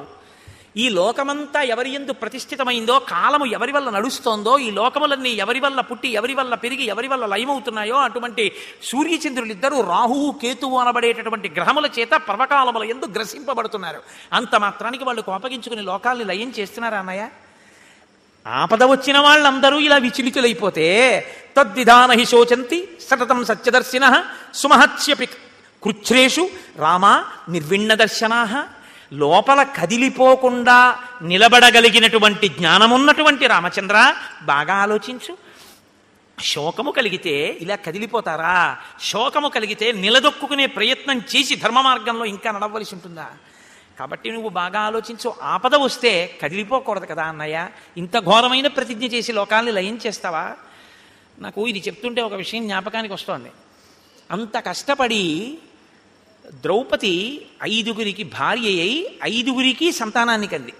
ఈ లోకమంతా ఎవరి యందు ప్రతిష్ఠితమైందో, కాలము ఎవరి వల్ల నడుస్తోందో, ఈ లోకములన్నీ ఎవరి వల్ల పుట్టి ఎవరి వల్ల పెరిగి ఎవరి వల్ల లయమవుతున్నాయో అటువంటి సూర్యచంద్రులిద్దరూ రాహువు కేతువు అనబడేటటువంటి గ్రహముల చేత పర్వకాలముల యందు గ్రసింపబడుతున్నారు. అంత మాత్రానికి వాళ్ళు కోపగించుకుని లోకాల్ని లయం చేస్తున్నారా అన్నయ్య? ఆపద వచ్చిన వాళ్ళందరూ ఇలా విచలితులైపోతే తద్విధాన హి శోచంతి సతతం సత్యదర్శిన సుమహత్స్యపి కృచ్ఛ్రేషు రామ నిర్విణ్ణ దర్శనా. లోపల కదిలిపోకుండా నిలబడగలిగినటువంటి జ్ఞానమున్నటువంటి రామచంద్ర, బాగా ఆలోచించు. శోకము కలిగితే ఇలా కదిలిపోతారా? శోకము కలిగితే నిలదొక్కునే ప్రయత్నం చేసి ధర్మ మార్గంలో ఇంకా నడవలసి ఉంటుందా? కాబట్టి నువ్వు బాగా ఆలోచించు. ఆపద వస్తే కదిలిపోకూడదు కదా అన్నయ్య. ఇంత ఘోరమైన ప్రతిజ్ఞ చేసి లోకాన్ని లయం చేస్తావా? నాకు ఇది చెప్తుంటే ఒక విషయం జ్ఞాపకానికి వస్తోంది. అంత కష్టపడి ద్రౌపది 5గురికి భార్య అయి 5గురికి సంతానాన్ని కంది.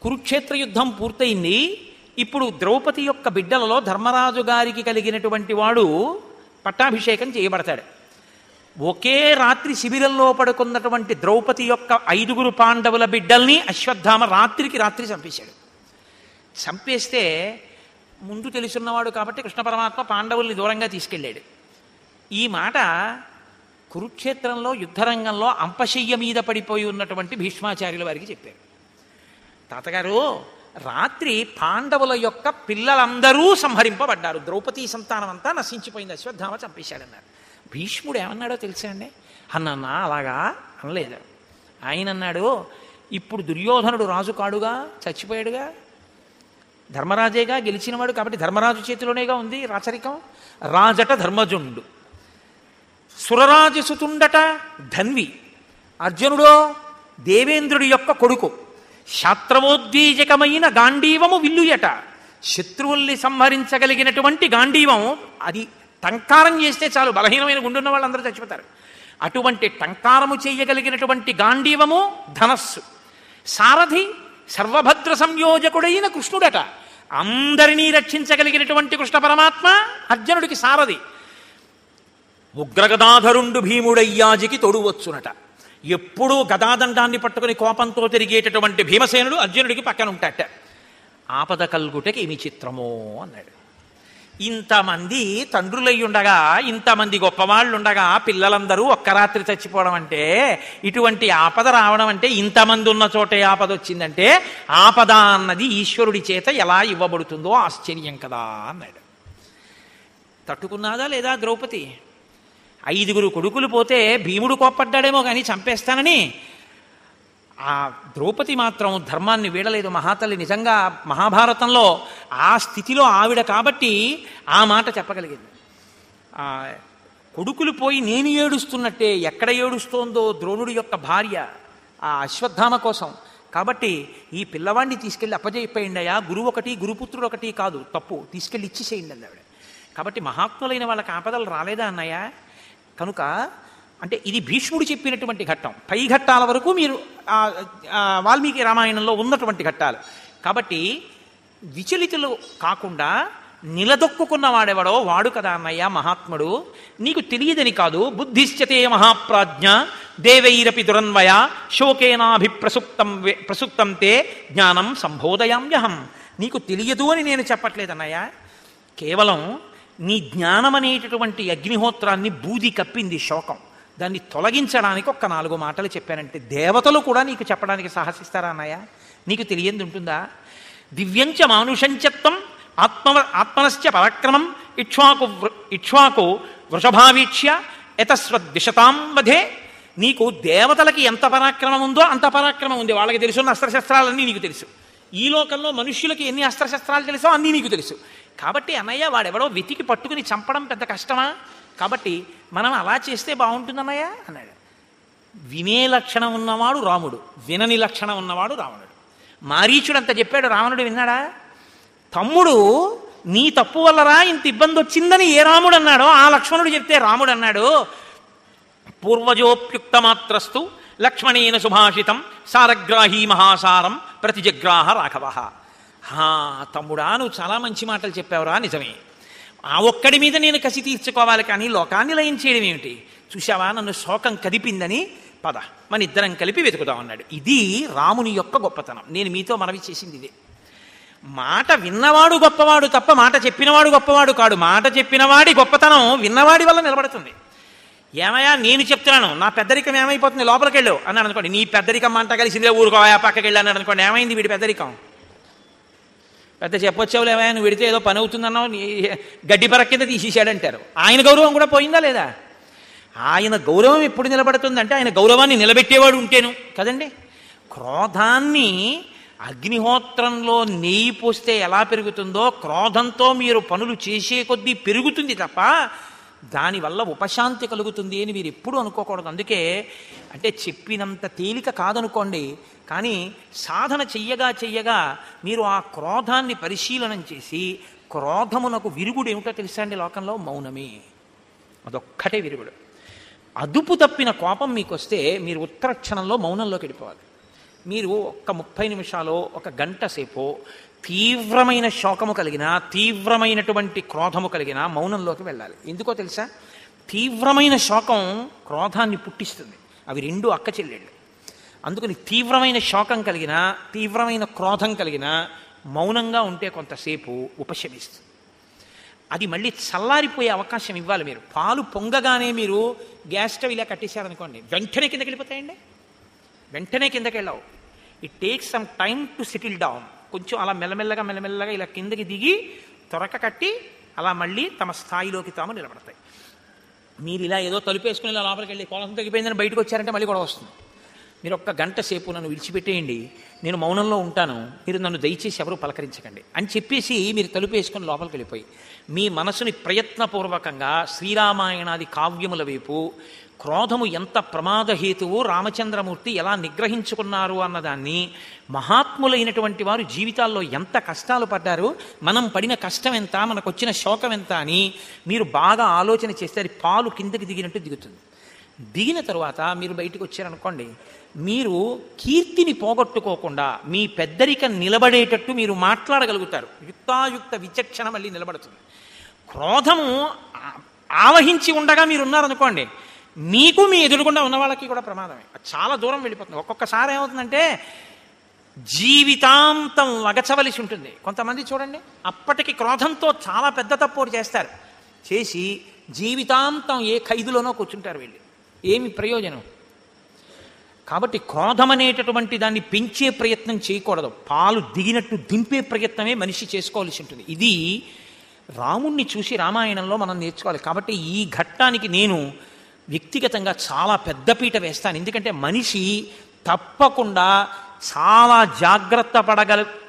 కురుక్షేత్ర యుద్ధం పూర్తయింది. ఇప్పుడు ద్రౌపది యొక్క బిడ్డలలో ధర్మరాజు గారికి కలిగినటువంటి వాడు పట్టాభిషేకం చేయబడతాడు. ఒకే రాత్రి శిబిరంలో పడుకున్నటువంటి ద్రౌపది యొక్క 5గురు పాండవుల బిడ్డల్ని అశ్వత్థామ రాత్రికి రాత్రి చంపేశాడు. చంపేస్తే ముందు తెలుసున్నవాడు కాబట్టి కృష్ణ పరమాత్మ పాండవుల్ని దూరంగా తీసుకెళ్ళాడు. ఈ మాట కురుక్షేత్రంలో యుద్ధరంగంలో అంపశయ్య మీద పడిపోయి ఉన్నటువంటి భీష్మాచార్యుల వారికి చెప్పారు, తాతగారు రాత్రి పాండవుల యొక్క పిల్లలందరూ సంహరింపబడ్డారు, ద్రౌపదీ సంతానం అంతా నశించిపోయింది, అశ్వత్థామ చంపేశాడన్నారు. భీష్ముడు ఏమన్నాడో తెలుసా అండి? అన్నా అలాగా అనలేదు. ఆయన అన్నాడు, ఇప్పుడు దుర్యోధనుడు రాజు కాడుగా, చచ్చిపోయాడుగా, ధర్మరాజేగా గెలిచినవాడు, కాబట్టి ధర్మరాజు చేతిలోనేగా ఉంది రాచరికం. రాజట ధర్మజుండు, సురరాజసుతుండట ధన్వి, అర్జునుడో దేవేంద్రుడి యొక్క కొడుకు, శాస్త్రమోద్వీజకమైన గాంధీవము విల్లుయట, శత్రువుల్ని సంహరించగలిగినటువంటి గాంధీవం, అది టంకారం చేస్తే చాలు బలహీనమైన గుండున్న వాళ్ళందరూ చచ్చిపోతారు. అటువంటి టంకారము చేయగలిగినటువంటి గాంధీవము ధనస్సు, సారథి సర్వభద్ర సంయోజకుడైన కృష్ణుడట, అందరినీ రక్షించగలిగినటువంటి కృష్ణ పరమాత్మ అర్జునుడికి సారథి, ఉగ్రగదాధరుండు భీముడయ్యాజికి తొడువచ్చునట, ఎప్పుడూ గదాదండాన్ని పట్టుకుని కోపంతో తిరిగేటటువంటి భీమసేనుడు అర్జునుడికి పక్కన ఉంటాట. ఆపద కల్గుటకి ఏమి చిత్రమో అన్నాడు. ఇంతమంది తండ్రులయ్యుండగా, ఇంతమంది గొప్పవాళ్ళుండగా పిల్లలందరూ ఒక్క రాత్రి చచ్చిపోవడం అంటే, ఇటువంటి ఆపద రావడం అంటే, ఇంతమంది ఉన్న చోటే ఆపద వచ్చిందంటే, ఆపద అన్నది ఈశ్వరుడి చేత ఎలా ఇవ్వబడుతుందో ఆశ్చర్యం కదా అన్నాడు. తట్టుకున్నాదా లేదా ద్రౌపది? 5 కొడుకులు పోతే భీముడు కోప్పడ్డాడేమో కానీ చంపేస్తానని, ఆ ద్రౌపది మాత్రం ధర్మాన్ని వీడలేదు. మహాతల్లి నిజంగా మహాభారతంలో ఆ స్థితిలో ఆవిడ కాబట్టి ఆ మాట చెప్పగలిగింది. కొడుకులు పోయి నేను ఏడుస్తున్నట్టే, ఎక్కడ ఏడుస్తోందో ద్రోణుడి యొక్క భార్య ఆ అశ్వత్థామ కోసం. కాబట్టి ఈ పిల్లవాడిని తీసుకెళ్ళి అప్పజెప్పేయండి అయ్యా, గురువు ఒకటి గురుపుత్రుడు ఒకటి కాదు తప్పు, తీసుకెళ్ళి ఇచ్చేసేయండి అంది ఆవిడ. కాబట్టి మహాత్ములైన వాళ్ళకి ఆపదలు రాలేదా అన్నయ్య? కనుక అంటే ఇది భీష్ముడు చెప్పినటువంటి ఘట్టం. పై ఘట్టాల వరకు మీరు వాల్మీకి రామాయణంలో ఉన్నటువంటి ఘట్టాలు. కాబట్టి విచలితులు కాకుండా నిలదొక్కున్న వాడెవడో వాడు కదా అన్నయ్య మహాత్ముడు. నీకు తెలియదని కాదు, బుద్ధిశ్చతే మహాప్రాజ్ఞ దేవైరపి దురన్వయ శోకేనాభిప్రసుప్తం తే జ్ఞానం సంబోధయామ్యహం. నీకు తెలియదు అని నేను చెప్పట్లేదన్నయ్య, కేవలం నీ జ్ఞానం అనేటటువంటి అగ్నిహోత్రాన్ని బూది కప్పింది శోకం. దాన్ని తొలగించడానికి ఒక్క 4 మాటలు చెప్పానంటే దేవతలు కూడా నీకు చెప్పడానికి సాహసిస్తారా అన్నయ్య? నీకు తెలియంది ఉంటుందా? దివ్యంచ మానుషంచత్వం ఆత్మనశ్చ పరాక్రమం ఇక్ష్వాకు వృషభావీక్ష్య యతస్వద్విషతాం వధే. నీకు దేవతలకి ఎంత పరాక్రమం ఉందో అంత పరాక్రమం ఉంది. వాళ్ళకి తెలుసున్న అస్త్రశస్త్రాలన్నీ నీకు తెలుసు. ఈ లోకంలో మనుష్యులకి ఎన్ని అస్త్రశస్త్రాలు తెలుసో అన్నీ నీకు తెలుసు. కాబట్టి అన్నయ్య వాడెవడో వెతికి పట్టుకుని చంపడం పెద్ద కష్టమా? కాబట్టి మనం అలా చేస్తే బాగుంటుందన్నయ్య అన్నాడు. వినే లక్షణం ఉన్నవాడు రాముడు, వినని లక్షణం ఉన్నవాడు రావణుడు. మారీచుడు అంత చెప్పాడు, రావణుడు విన్నాడా? తమ్ముడు నీ తప్పు వల్లరా ఇంత ఇబ్బంది వచ్చిందని ఏ రాముడు అన్నాడో ఆ లక్ష్మణుడు చెప్తే రాముడు అన్నాడు, పూర్వజోప్యుక్తమాత్రస్తు లక్ష్మణేన సుభాషితం సారగ్రాహీ మహాసారం ప్రతిజగ్రాహ రాఘవ. తమ్ముడా నువ్వు చాలా మంచి మాటలు చెప్పావురా, నిజమే. ఆ ఒక్కడి మీద నేను కసి తీర్చుకోవాలి కానీ లోకాన్ని లయం చేయడం ఏమిటి? చూశావా నన్ను శోకం కదిపిందని, పద మన ఇద్దరం కలిపి వెతుకుదామన్నాడు. ఇది రాముని యొక్క గొప్పతనం. నేను మీతో మనవి చేసింది ఇదే. మాట విన్నవాడు గొప్పవాడు తప్ప మాట చెప్పినవాడు గొప్పవాడు కాడు. మాట చెప్పినవాడి గొప్పతనం విన్నవాడి వల్ల నిలబడుతుంది. ఏమయ్యా నేను చెప్తున్నాను, నా పెద్దరికం ఏమైపోతుంది, లోపలికి వెళ్ళు అన్నాడు అనుకోండి, నీ పెద్దరికం మంట కలిసిందే ఊరుకోవా పక్కకి వెళ్ళి అన్నాడు అనుకోండి, ఏమైంది వీడి పెద్దరికం? పెద్ద చెప్పొచ్చావులు ఏమయ్యా నువ్వు విడితే ఏదో పని అవుతుందన్నావు, గడ్డి పరక్ కింద తీసేసాడంటారు. ఆయన గౌరవం కూడా పోయిందా లేదా? ఆయన గౌరవం ఎప్పుడు నిలబడుతుందంటే ఆయన గౌరవాన్ని నిలబెట్టేవాడు ఉంటేను కదండి. క్రోధాన్ని అగ్నిహోత్రంలో నెయ్యి పోస్తే ఎలా పెరుగుతుందో క్రోధంతో మీరు పనులు చేసే కొద్దీ పెరుగుతుంది తప్ప దానివల్ల ఉపశాంతి కలుగుతుంది అని మీరు ఎప్పుడూ అనుకోకూడదు. అందుకే అంటే చెప్పినంత తేలిక కాదనుకోండి, కానీ సాధన చెయ్యగా మీరు ఆ క్రోధాన్ని పరిశీలనం చేసి క్రోధమునకు విరుగుడు ఏమిటో తెలుసా అండి లోకంలో? మౌనమే. అదొక్కటే విరుగుడు. అదుపు తప్పిన కోపం మీకు వస్తే మీరు ఉత్తర క్షణంలో మౌనంలోకి వెళ్ళిపోవాలి. మీరు ఒక్క 30 నిమిషాలు, ఒక గంట సేపు తీవ్రమైన శోకము కలిగిన, తీవ్రమైనటువంటి క్రోధము కలిగిన మౌనంలోకి వెళ్ళాలి. ఎందుకో తెలుసా? తీవ్రమైన శోకం క్రోధాన్ని పుట్టిస్తుంది. అవి 2 అక్క చెల్లెళ్ళు. అందుకని తీవ్రమైన శోకం కలిగిన, తీవ్రమైన క్రోధం కలిగిన మౌనంగా ఉంటే కొంతసేపు ఉపశమిస్తుంది. అది మళ్ళీ చల్లారిపోయే అవకాశం ఇవ్వాలి. మీరు పాలు పొంగగానే మీరు గ్యాస్ స్టవ్ ఇలా కట్టేశారనుకోండి, వెంటనే కిందకి వెళ్ళిపోతాయండి, వెంటనే కిందకి వెళ్ళావు. It takes some time to settle down. కొంచెం అలా మెల్లమెల్లగా ఇలా కిందకి దిగి తొరక కట్టి అలా మళ్ళీ తమ స్థాయిలోకి తాము నిలబడతాయి. మీరు ఇలా ఏదో తలుపేసుకుని ఇలా లోపలికి వెళ్ళి కోలం తగ్గిపోయిందని బయటకు వచ్చారంటే మళ్ళీ కూడా వస్తుంది. మీరు ఒక్క గంట సేపు నన్ను విడిచిపెట్టేయండి, నేను మౌనంలో ఉంటాను, మీరు నన్ను దయచేసి ఎవరు పలకరించకండి అని చెప్పేసి మీరు తలుపేసుకుని లోపలికి వెళ్ళిపోయి మీ మనసుని ప్రయత్నపూర్వకంగా శ్రీరామాయణాది కావ్యముల వైపు క్రోధము ఎంత ప్రమాదహేతువు, రామచంద్రమూర్తి ఎలా నిగ్రహించుకున్నారు అన్నదాన్ని, మహాత్ములైనటువంటి వారు జీవితాల్లో ఎంత కష్టాలు పడ్డారు, మనం పడిన కష్టం ఎంత, మనకు వచ్చిన శోకం ఎంత అని మీరు బాగా ఆలోచన చేస్తే అది పాలు కిందకి దిగినట్టు దిగుతుంది. దిగిన తరువాత మీరు బయటకు వచ్చారనుకోండి, మీరు కీర్తిని పోగొట్టుకోకుండా మీ పెద్దరికం నిలబడేటట్టు మీరు మాట్లాడగలుగుతారు. యుక్తాయుక్త విచక్షణ మళ్ళీ నిలబడుతుంది. క్రోధము ఆవహించి ఉండగా మీరు ఉన్నారనుకోండి, మీకు మీ ఎదురుగుండా ఉన్న వాళ్ళకి కూడా ప్రమాదమే. చాలా దూరం వెళ్ళిపోతుంది. ఒక్కొక్కసారి ఏమవుతుందంటే జీవితాంతం లగచవలసి ఉంటుంది. కొంతమంది చూడండి, అప్పటికి క్రోధంతో చాలా పెద్ద తప్పు చేస్తారు, చేసి జీవితాంతం ఏ ఖైదులోనో కూర్చుంటారు. వీళ్ళు ఏమి ప్రయోజనం? కాబట్టి క్రోధం అనేటటువంటి దాన్ని పెంచే ప్రయత్నం చేయకూడదు. పాలు దిగినట్టు దింపే ప్రయత్నమే మనిషి చేసుకోవాల్సి ఉంటుంది. ఇది రాముణ్ణి చూసి రామాయణంలో మనం నేర్చుకోవాలి. కాబట్టి ఈ ఘట్టానికి నేను వ్యక్తిగతంగా చాలా పెద్దపీట వేస్తాను. ఎందుకంటే మనిషి తప్పకుండా చాలా జాగ్రత్త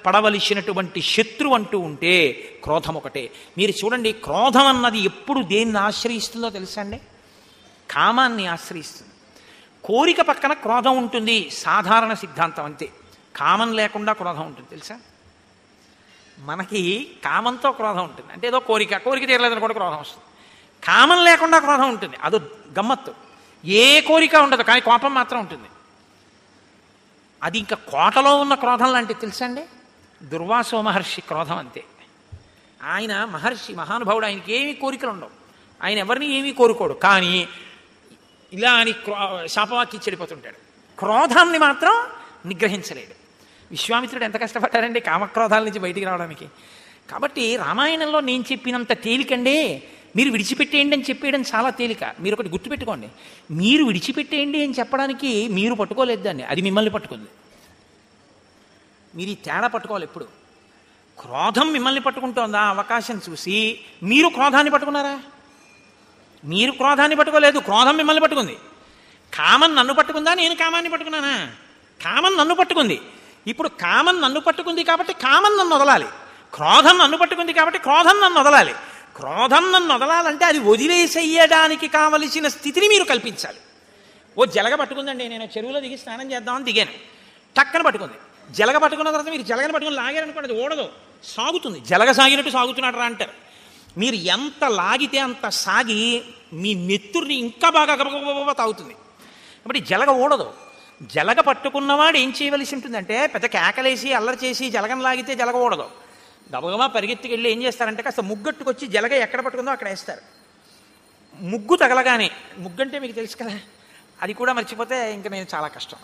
పడవలసినటువంటి శత్రువు అంటూ ఉంటే క్రోధం ఒకటే. మీరు చూడండి, క్రోధం అన్నది ఎప్పుడు దేన్ని ఆశ్రయిస్తుందో తెలుసా అండి? కామాన్ని ఆశ్రయిస్తుంది. కోరిక పక్కన క్రోధం ఉంటుంది, సాధారణ సిద్ధాంతం అంతే. కామం లేకుండా క్రోధం ఉంటుంది తెలుసా? మనకి కామంతో క్రోధం ఉంటుంది, అంటే ఏదో కోరిక తీరలేదని కూడా క్రోధం వస్తుంది. కామం లేకుండా క్రోధం ఉంటుంది, అదో గమ్మత్తు. ఏ కోరిక ఉండదు కానీ కోపం మాత్రం ఉంటుంది. అది ఇంకా కోటలో ఉన్న క్రోధం లాంటిది తెలుసా అండి? దుర్వాసో మహర్షి క్రోధం అంతే. ఆయన మహర్షి, మహానుభావుడు, ఆయనకి ఏమీ కోరికలు ఉండవు, ఆయన ఎవరిని ఏమీ కోరుకోడు, కానీ ఇలా అని శాపవాక్యం చెడిపోతుంటాడు. క్రోధాన్ని మాత్రం నిగ్రహించలేడు. విశ్వామిత్రుడు ఎంత కష్టపడ్డారండి కామక్రోధాల నుంచి బయటికి రావడానికి. కాబట్టి రామాయణంలో నేను చెప్పినంత తేలికండే మీరు విడిచిపెట్టేయండి అని చెప్పేయడం చాలా తేలిక. మీరు ఒకటి గుర్తుపెట్టుకోండి, మీరు విడిచిపెట్టేయండి అని చెప్పడానికి మీరు పట్టుకోలేదు దాన్ని, అది మిమ్మల్ని పట్టుకుంది. మీరు ఈ తేడా పట్టుకోవాలి ఎప్పుడు. క్రోధం మిమ్మల్ని పట్టుకుంటోందా అవకాశం చూసి మీరు క్రోధాన్ని పట్టుకున్నారా? మీరు క్రోధాన్ని పట్టుకోలేదు, క్రోధం మిమ్మల్ని పట్టుకుంది. కామం నన్ను పట్టుకుందా, నేను కామాన్ని పట్టుకున్నానా? కామం నన్ను పట్టుకుంది. ఇప్పుడు కామం నన్ను పట్టుకుంది కాబట్టి కామం నన్ను వదలాలి, క్రోధం నన్ను పట్టుకుంది కాబట్టి క్రోధం నన్ను వదలాలి. క్రోధం నన్ను వదలాలంటే అది వదిలేసేయడానికి కావలసిన స్థితిని మీరు కల్పించాలి. ఓ జలగ పట్టుకుందండి, నేను చెరువులో దిగి స్నానం చేద్దామని దిగాను, టక్కన పట్టుకుంది. జలగ పట్టుకున్న తర్వాత మీరు జలగని పట్టుకుని లాగారనుకోండి, అది ఓడదు, సాగుతుంది. జలగ సాగినట్టు సాగుతున్నాడు రా అంటారు. మీరు ఎంత లాగితే అంత సాగి మీ నెత్తుర్ని ఇంకా బాగా గబగబ తాగుతుంది. కాబట్టి జలగ ఓడదు. జలగ పట్టుకున్నవాడు ఏం చేయవలసి ఉంటుందంటే, పెద్ద కేకలేసి అల్లరి చేసి జలగను లాగితే జలగ ఓడదు. గబగబా పరిగెత్తుకు వెళ్ళి ఏం చేస్తారంటే కాస్త ముగ్గట్టుకొచ్చి జలగ ఎక్కడ పట్టుకుందో అక్కడ వేస్తారు. ముగ్గు తగలగానే, ముగ్గు అంటే మీకు తెలుసు కదా, అది కూడా మర్చిపోతే ఇంకా నేను చాలా కష్టం.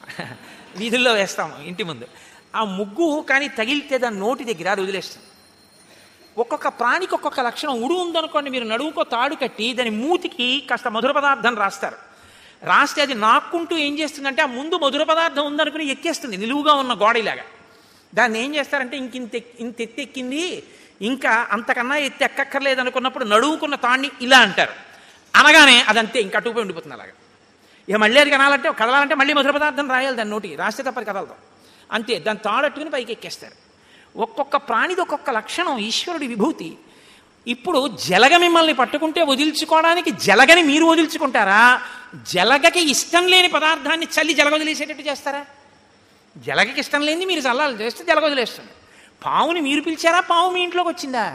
వీధుల్లో వేస్తాము ఇంటి ముందు. ఆ ముగ్గు కానీ తగిలితే దాని నోటి దగ్గర అది వదిలేస్తుంది. ఒక్కొక్క ప్రాణికి ఒక్కొక్క లక్షణం. ఉడు ఉందనుకోండి, మీరు నడువుకో తాడు కట్టి దాని మూతికి కాస్త మధుర పదార్థం రాస్తారు. రాస్తే అది నాక్కుంటూ ఏం చేస్తుందంటే ఆ ముందు మధుర పదార్థం ఉందనుకుని ఎక్కేస్తుంది నిలువుగా ఉన్న గోడలాగా. దాన్ని ఏం చేస్తారంటే ఇంత ఎత్తెక్కింది, ఇంకా అంతకన్నా ఎత్తి ఎక్కక్కర్లేదు అనుకున్నప్పుడు నడువుకున్న తాడిని ఇలా అంటారు. అనగానే అదంతే ఇంకా అటుపోయి ఉండిపోతుంది అలాగా. ఇక మళ్ళీ అది కదలాలంటే మళ్ళీ మధుర పదార్థం రాయాలి దాని నోటికి, రాస్తే తప్పది కదలదు. అంతే, దాన్ని తాడట్టుకుని పైకి ఎక్కేస్తారు. ఒక్కొక్క ప్రాణిది ఒక్కొక్క లక్షణం, ఈశ్వరుడి విభూతి. ఇప్పుడు జలగ మిమ్మల్ని పట్టుకుంటే వదిల్చుకోవడానికి జలగని మీరు వదిల్చుకుంటారా? జలగకి ఇష్టం లేని పదార్థాన్ని చల్లి జలగ వదిలేసేటట్టు చేస్తారా? జలగకి ఇష్టం లేని మీరు చల్లాలి చేస్తే జలగ వదిలేస్తుంది. పావుని మీరు పిలిచారా? పావు మీ ఇంట్లోకి వచ్చిందా?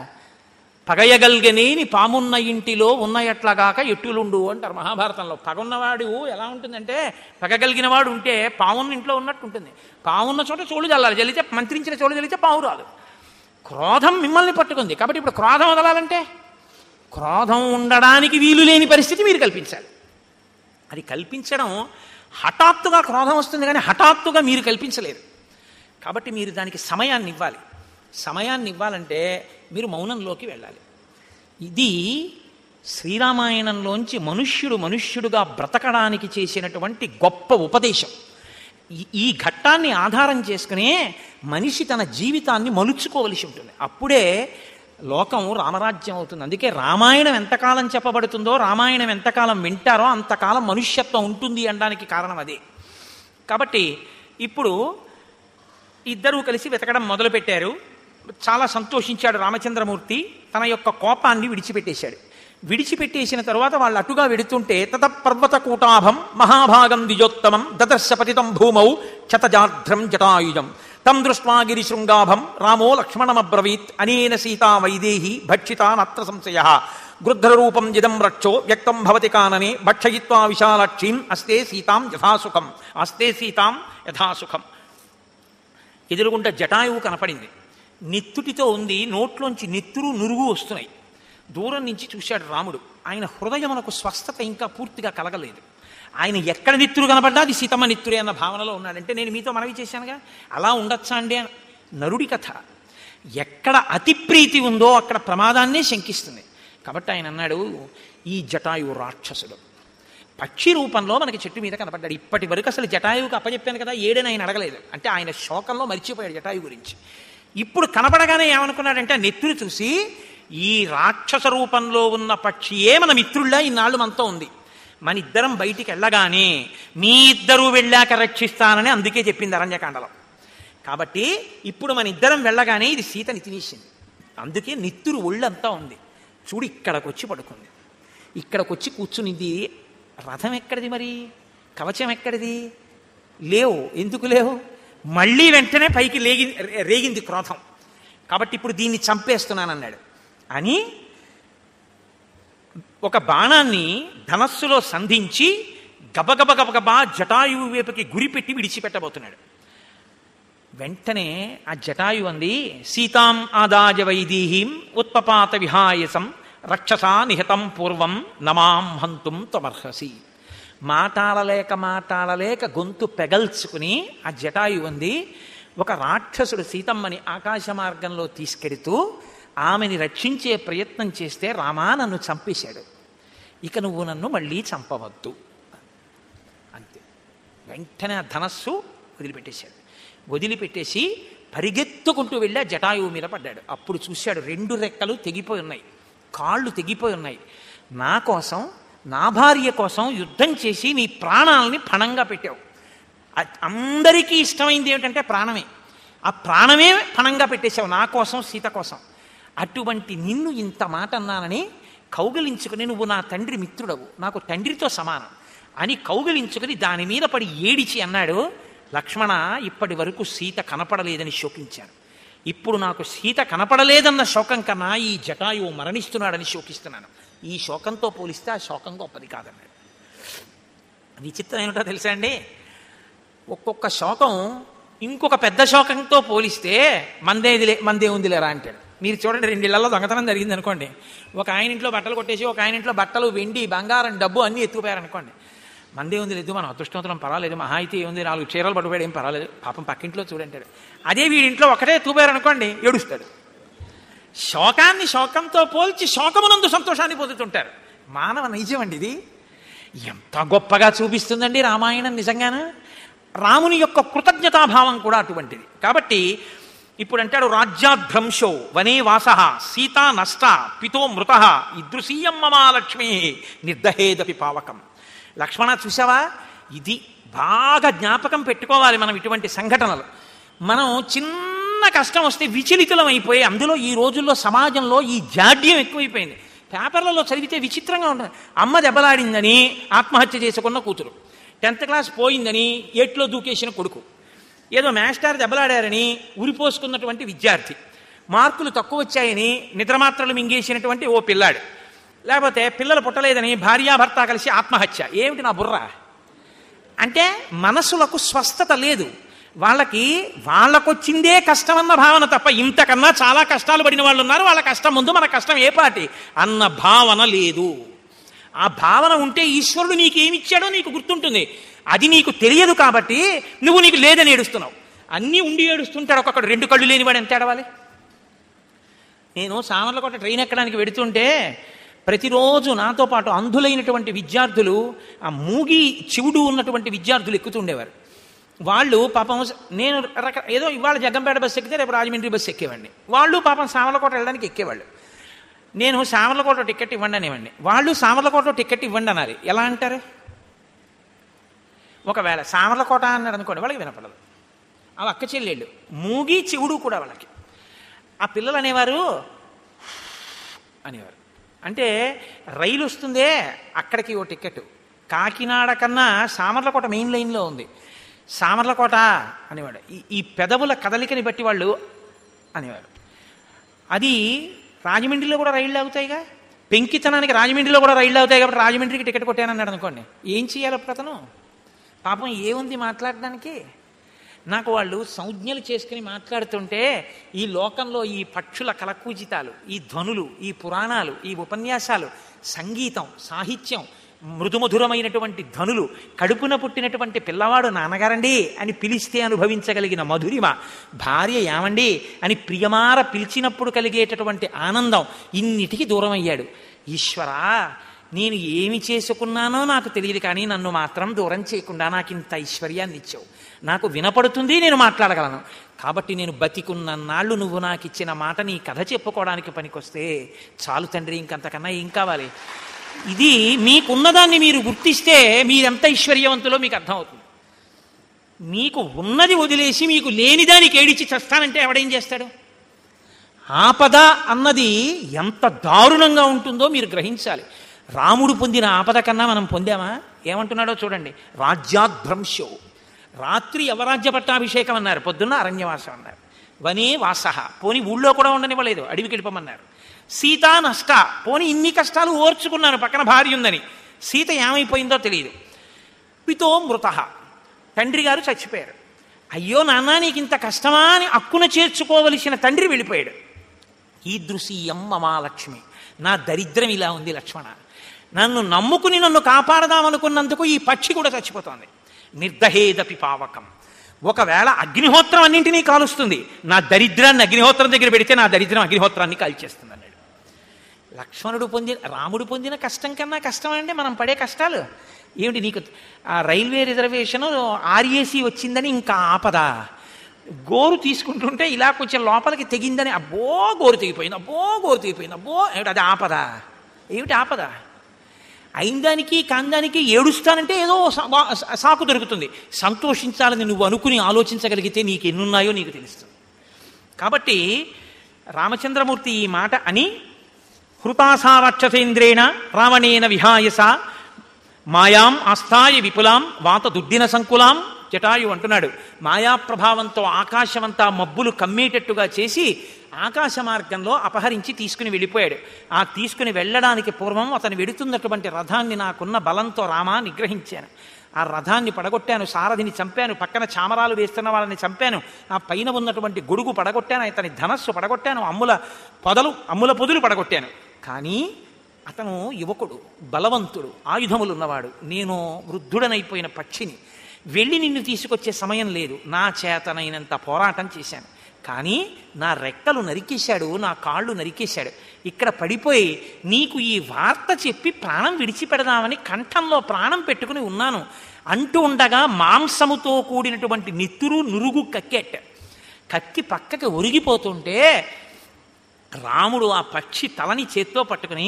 పగయగల్గనేని పామున్న ఇంటిలో ఉన్నయట్లగాక ఎట్టులుండు అంటారు మహాభారతంలో. పగున్నవాడు ఎలా ఉంటుందంటే, పగగలిగిన వాడు ఉంటే పావున్న ఇంట్లో ఉన్నట్టు ఉంటుంది. పావున్న చోట చోళ్ళు చల్లాలి, జల్లితే మంత్రించిన చోళ్ళు జల్లితే పావు రాదు. క్రోధం మిమ్మల్ని పట్టుకుంది కాబట్టి ఇప్పుడు క్రోధం వదలాలంటే క్రోధం ఉండడానికి వీలు లేని పరిస్థితి మీరు కల్పించాలి. అది కల్పించడం హఠాత్తుగా క్రోధం వస్తుంది కానీ హఠాత్తుగా మీరు కల్పించలేరు. కాబట్టి మీరు దానికి సమయాన్ని ఇవ్వాలి. సమయాన్ని ఇవ్వాలంటే మీరు మౌనంలోకి వెళ్ళాలి. ఇది శ్రీరామాయణంలోంచి మనుష్యుడుగా బ్రతకడానికి చేసినటువంటి గొప్ప ఉపదేశం. ఈ ఘట్టాన్ని ఆధారం చేసుకునే మనిషి తన జీవితాన్ని మలుచుకోవలసి ఉంటుంది. అప్పుడే లోకం రామరాజ్యం అవుతుంది. అందుకే రామాయణం ఎంతకాలం చెప్పబడుతుందో, రామాయణం ఎంతకాలం వింటారో అంతకాలం మనుష్యత్వం ఉంటుంది అనడానికి కారణం అదే. కాబట్టి ఇప్పుడు ఇద్దరూ కలిసి వెతకడం మొదలుపెట్టారు. చాలా సంతోషించాడు రామచంద్రమూర్తి. తన యొక్క కోపాన్ని విడిచిపెట్టేశాడు. విడిచిపెట్టేసిన తరువాత వాళ్ళు అటుగా వెడుతుంటే తత పర్వత కూటాభం మహాభాగం ద్విజోత్తమం దదర్శ పతితం భూమౌ శతజాధ్రం జటాయుజం తం దృష్ట్వా గిరిశృంగాభం రామో లక్ష్మణమబ్రవీత్ అనేన సీతా వైదేహి భక్షితా నత్ర సంశయ గృధ్రరూపం జిదం రక్షో వ్యక్తం భవతి కాననే భక్షయిత్వా విశాలాక్షీం అస్తే సీతాం యథాసుఖం. ఎదురుగుంట జటాయువు కనపడింది. నెత్తుటితో ఉంది. నోట్లోంచి నెత్తురు నురుగు వస్తున్నాయి. దూరం నుంచి చూశాడు రాముడు. ఆయన హృదయమునకు స్వస్థత ఇంకా పూర్తిగా కలగలేదు. ఆయన ఎక్కడ నెత్తురు కనపడ్డా అది సీతమ్మ నెత్తురే అన్న భావనలో ఉన్నాడంటే నేను మీతో మనవి చేశానుగా, అలా ఉండొచ్చా అండి? నరుడి కథ. ఎక్కడ అతి ప్రీతి ఉందో అక్కడ ప్రమాదాన్నే శంకిస్తుంది. కాబట్టి ఆయన అన్నాడు, ఈ జటాయువు రాక్షసుడు పక్షి రూపంలో మనకి చెట్టు మీద కనపడ్డాడు. ఇప్పటి వరకు అసలు జటాయువుకి అప్పచెప్పాను కదా, ఏడని ఆయన అడగలేదు. అంటే ఆయన శోకంలో మరిచిపోయాడు జటాయు గురించి. ఇప్పుడు కనపడగానే ఏమనుకున్నాడంటే నెత్తురు చూసి, ఈ రాక్షస రూపంలో ఉన్న పక్షియే మన మిత్రుల్లా ఇన్నాళ్ళు మనతో ఉంది. మన ఇద్దరం బయటికి వెళ్ళగానే మీ ఇద్దరూ వెళ్ళాక రక్షిస్తానని అందుకే చెప్పింది అరణ్యకాండలో. కాబట్టి ఇప్పుడు మన ఇద్దరం వెళ్ళగానే ఇది సీతని తినేసింది. అందుకే నెత్తురు ఒళ్ళంతా ఉంది. చూడు ఇక్కడికి వచ్చి పడుకుంది, ఇక్కడికి వచ్చి కూర్చునింది. రథం ఎక్కడిది మరి? కవచం ఎక్కడిది? లేవు. ఎందుకు లేవు? మళ్ళీ వెంటనే పైకి రేగింది క్రోధం. కాబట్టి ఇప్పుడు దీన్ని చంపేస్తున్నానన్నాడు అని ఒక బాణాన్ని ధనస్సులో సంధించి గబగబా జటాయువు వైపుకి గురిపెట్టి విడిచిపెట్టబోతున్నాడు. వెంటనే ఆ జటాయు అంది, సీతాం ఆదాయ వైదేహీం ఉత్పపాత విహాయసం రక్షసా నిహతం పూర్వం నమాం హంతుం త్వమర్హసి. మాట్లాడలేక గొంతు పెగల్చుకుని ఆ జటాయు అంది, ఒక రాక్షసుడు సీతమ్మని ఆకాశ మార్గంలో తీసుకెడుతూ ఆమెని రక్షించే ప్రయత్నం చేస్తే రామా నన్ను చంపేశాడు, ఇక నువ్వు నన్ను మళ్ళీ చంపవద్దు. అంతే. వెంటనే ఆ ధనస్సు వదిలిపెట్టేశాడు. వదిలిపెట్టేసి పరిగెత్తుకుంటూ వెళ్ళి ఆ జటాయువు మీద పడ్డాడు. అప్పుడు చూశాడు, 2 రెక్కలు తెగిపోయి ఉన్నాయి, కాళ్ళు తెగిపోయి ఉన్నాయి. నా కోసం, నా భార్య కోసం యుద్ధం చేసి నీ ప్రాణాలని పణంగా పెట్టావు. అందరికీ ఇష్టమైంది ఏమిటంటే ప్రాణమే. ఆ ప్రాణమే పణంగా పెట్టేశావు నా కోసం, సీత కోసం. అటువంటి నిన్ను ఇంత మాట అన్నానని కౌగిలించుకుని, నువ్వు నా తండ్రి మిత్రుడవు, నాకు తండ్రితో సమానం అని కౌగిలించుకుని దాని మీద పడి ఏడిచి అన్నాడు, లక్ష్మణ, ఇప్పటి వరకు సీత కనపడలేదని శోకించాను. ఇప్పుడు నాకు సీత కనపడలేదన్న శోకం కన్నా ఈ జటాయువు మరణిస్తున్నాడని శోకిస్తున్నాను. ఈ శోకంతో పోలిస్తే ఆ శోకం గొప్పది కాదన్నాడు. విచిత్రం ఏమిటో తెలుసా అండి? ఒక్కొక్క శోకం ఇంకొక పెద్ద శోకంతో పోలిస్తే మందే ఉందిలేరా అంటాడు. మీరు చూడండి, 2 ఇళ్లలో దొంగతనం జరిగింది అనుకోండి. ఒక ఆయన ఇంట్లో బట్టలు కొట్టేసి ఒక ఆయన ఇంట్లో బట్టలు, వెండి, బంగారం, డబ్బు అన్నీ ఎత్తుకుపోయారనుకోండి. మందే ఉంది లేదు, మనం అదృష్టవంతులం, పర్వాలేదు, మహా అయితే ఏముంది 4 చీరలు పట్టుకోవడం ఏం పర్వాలేదు, పాపం పక్కింట్లో చూడంటాడు. అదే వీడింట్లో ఒకటే ఎత్తుకుపోయారనుకోండి, ఏడుస్తాడు. శోకాన్ని శోకంతో పోల్చి శోకమునందు సంతోషాన్ని పొందుతుంటారు. మానవ నైజం అండి ఇది. ఎంత గొప్పగా చూపిస్తుందండి రామాయణం నిజంగానే. రాముని యొక్క కృతజ్ఞతాభావం కూడా అటువంటిది. కాబట్టి ఇప్పుడు అంటాడు, రాజ్యాధ్రంశో వనే వాస సీతా నష్ట పితో మృత ఇదృశీయం మమాలక్ష్మీ నిర్దహేదపి పావకం. లక్ష్మణ చూసావా, ఇది బాగా జ్ఞాపకం పెట్టుకోవాలి మనం. ఇటువంటి సంఘటనలు మనం చిన్న కష్టం వస్తే విచలితులం అయిపోయి, అందులో ఈ రోజుల్లో సమాజంలో ఈ జాడ్యం ఎక్కువైపోయింది. పేపర్లలో చదివితే విచిత్రంగా ఉంటుంది. అమ్మ దెబ్బలాడిందని ఆత్మహత్య చేసుకున్న కూతురు, 10th క్లాస్ పోయిందని ఏట్లో దూకేసిన కొడుకు, ఏదో మాస్టర్ దెబ్బలాడారని ఉరిపోసుకున్నటువంటి విద్యార్థి, మార్కులు తక్కువ వచ్చాయని నిద్రమాత్రలు మింగేసినటువంటి ఓ పిల్లాడు, లేకపోతే పిల్లలు పుట్టలేదని భార్యాభర్త కలిసి ఆత్మహత్య. ఏమిటి నా బుర్ర అంటే, మనసులకు స్వస్థత లేదు. వాళ్ళకొచ్చిందే కష్టమన్న భావన తప్ప, ఇంతకన్నా చాలా కష్టాలు పడిన వాళ్ళు ఉన్నారు, వాళ్ళ కష్టం ముందు మన కష్టం ఏ పాటి అన్న భావన లేదు. ఆ భావన ఉంటే ఈశ్వరుడు నీకేమిచ్చాడో నీకు గుర్తుంటుంది. అది నీకు తెలియదు కాబట్టి నువ్వు నీకు లేదని ఏడుస్తున్నావు. అన్నీ ఉండి ఏడుస్తుంటాడు. ఒక్కొక్కడు 2 కళ్ళు లేనివాడు ఎంత ఏడవాలి? నేను సామర్లకోట ట్రైన్ ఎక్కడానికి వెడుతుంటే ప్రతిరోజు నాతో పాటు అంధులైనటువంటి విద్యార్థులు, ఆ మూగి చెవుడు ఉన్నటువంటి విద్యార్థులు ఎక్కుతుండేవారు. వాళ్ళు పాపం నేను ఏదో ఇవాళ జగ్గంపేట బస్సు ఎక్కితే రేపు రాజమండ్రి బస్సు ఎక్కేవాడిని. వాళ్ళు పాపం సామర్లకోట వెళ్ళడానికి ఎక్కేవాళ్ళు. నేను సామర్లకోట టికెట్ ఇవ్వండి అనేవాడిని. వాళ్ళు సామర్లకోట టికెట్ ఇవ్వండి అన్నారు. ఎలా అంటారు? ఒకవేళ సామర్లకోట అన్నాడు అనుకోండి, వాళ్ళకి వినపడదు. అవి అక్క చెల్లెళ్ళు, మూగి చెవుడు కూడా వాళ్ళకి. ఆ పిల్లలు అనేవారు అనేవారు. అంటే రైలు వస్తుందే అక్కడికి ఓ టికెట్, కాకినాడ కన్నా సామర్లకోట మెయిన్ లైన్లో ఉంది, సామర్లకోట అనేవాడు. ఈ పెదవుల కదలికని బట్టి వాళ్ళు అనేవారు. అది రాజమండ్రిలో కూడా రైళ్ళు అవుతాయిగా, పెంకితనానికి రాజమండ్రిలో కూడా రైళ్ళు అవుతాయి కాబట్టి రాజమండ్రికి టికెట్ కొట్టానన్నాడు అనుకోండి, ఏం చేయాలి అప్పుడు అతను? పాపం ఏముంది మాట్లాడడానికి? నాకు వాళ్ళు సంజ్ఞలు చేసుకుని మాట్లాడుతుంటే ఈ లోకంలో ఈ పక్షుల కలకూజితాలు, ఈ ధ్వనులు, ఈ పురాణాలు, ఈ ఉపన్యాసాలు, సంగీతం, సాహిత్యం, మృదుమధురమైనటువంటి ధనులు, కడుపున పుట్టినటువంటి పిల్లవాడు నాన్నగారండి అని పిలిస్తే అనుభవించగలిగిన మధురిమ, భార్య ఏమండి అని ప్రియమార పిలిచినప్పుడు కలిగేటటువంటి ఆనందం, ఇన్నిటికీ దూరం అయ్యాడు. ఈశ్వరా, నేను ఏమి చేసుకున్నానో నాకు తెలియదు, కానీ నన్ను మాత్రం దూరం చేయకుండా నాకు ఇంత ఐశ్వర్యాన్ని ఇచ్చావు. నాకు వినపడుతుంది, నేను మాట్లాడగలను. కాబట్టి నేను బతికున్న నాళ్ళు నువ్వు నాకు ఇచ్చిన మాట నీ కథ చెప్పుకోవడానికి పనికొస్తే చాలు తండ్రి, ఇంకంతకన్నా ఏం కావాలి? ఇది మీకున్నదాన్ని మీరు గుర్తిస్తే మీరెంత ఐశ్వర్యవంతులో మీకు అర్థమవుతుంది. మీకు ఉన్నది వదిలేసి మీకు లేనిదానికి ఏడిచి చస్తానంటే ఎవడేం చేస్తాడు? ఆపద అన్నది ఎంత దారుణంగా ఉంటుందో మీరు గ్రహించాలి. రాముడు పొందిన ఆపద కన్నా మనం పొందామా? ఏమంటున్నాడో చూడండి. రాజ్యాద్భ్రంశో, రాత్రి యవరాజ్య పట్టాభిషేకం అన్నారు, పొద్దున్న అరణ్యవాసం అన్నారు. వనే వాసహ, పోని ఊళ్ళో కూడా ఉండనివ్వలేదు, అడవికి వెళ్ళిపోమన్నారు. సీతా నష్ట, పోని ఇన్ని కష్టాలు ఓర్చుకున్నాను, పక్కన భార్య ఉందని. సీత ఏమైపోయిందో తెలియదు. పితో మృత, తండ్రి గారు చచ్చిపోయారు. అయ్యో నాన్న నీకు ఇంత కష్టమా అని అక్కున చేర్చుకోవలసిన తండ్రి వెళ్ళిపోయాడు. ఈదృశీయం మమాలక్ష్మి, నా దరిద్రం ఇలా ఉంది లక్ష్మణ, నన్ను నమ్ముకుని నన్ను కాపాడదామనుకున్నందుకు ఈ పక్షి కూడా చచ్చిపోతోంది. నిర్దహేదపి పావకం, ఒకవేళ అగ్నిహోత్రం అన్నింటినీ కాలుస్తుంది, నా దరిద్రాన్ని అగ్నిహోత్రం దగ్గర పెడితే నా దరిద్రం అగ్నిహోత్రాన్ని కాల్చేస్తుంది అన్నాడు. రాముడు పొందిన కష్టం కన్నా కష్టం అండి మనం పడే కష్టాలు. ఏమిటి నీకు ఆ రైల్వే రిజర్వేషన్ ఆర్ఏసీ వచ్చిందని ఇంకా ఆపదా? గోరు తీసుకుంటుంటే ఇలా కొంచెం లోపలికి తెగిందని అబ్బో గోరు తెగిపోయింది, అబ్బో గోరు తెగిపోయింది, అబ్బో ఏమిటి అది ఆపదా? ఏమిటి ఆపద? అయిందానికి కాందానికి ఏడుస్తానంటే ఏదో సాకు దొరుకుతుంది. సంతోషించాలని నువ్వు అనుకుని ఆలోచించగలిగితే నీకు ఎన్నున్నాయో నీకు తెలుస్తుంది. కాబట్టి రామచంద్రమూర్తి ఈ మాట అని హృతాసారక్షసేంద్రేణ రావణేన విహాయస మాయాం ఆస్థాయ విపులాం వాత దుడ్డిన సంకులాం జటాయు అంటున్నాడు. మాయాప్రభావంతో ఆకాశమంతా మబ్బులు కమ్మేటట్టుగా చేసి ఆకాశ మార్గంలో అపహరించి తీసుకుని వెళ్ళిపోయాడు. ఆ తీసుకుని వెళ్ళడానికి పూర్వం అతను వెడుతున్నటువంటి రథాన్ని నాకున్న బలంతో రామా నిగ్రహించాను. ఆ రథాన్ని పడగొట్టాను, సారథిని చంపాను, పక్కన చామరాలు వేస్తున్న వాళ్ళని చంపాను, ఆ పైన ఉన్నటువంటి గొడుగు పడగొట్టాను, అతని ధనస్సు పడగొట్టాను, అమ్ముల పొదులు పడగొట్టాను. కానీ అతను యువకుడు, బలవంతుడు, ఆయుధములు ఉన్నవాడు. నేను వృద్ధుడనైపోయిన పక్షిని, వెళ్ళి నిన్ను తీసుకొచ్చే సమయం లేదు. నా చేతనైనంత పోరాటం చేశాను, కానీ నా రెక్కలు నరికేశాడు, నా కాళ్ళు నరికేశాడు. ఇక్కడ పడిపోయి నీకు ఈ వార్త చెప్పి ప్రాణం విడిచిపెడదామని కంఠంలో ప్రాణం పెట్టుకుని ఉన్నాను అంటూ ఉండగా మాంసముతో కూడినటువంటి నెత్తురు నురుగు కక్కి పక్కకి ఒరిగిపోతుంటే రాముడు ఆ పక్షి తలని చేత్తో పట్టుకుని,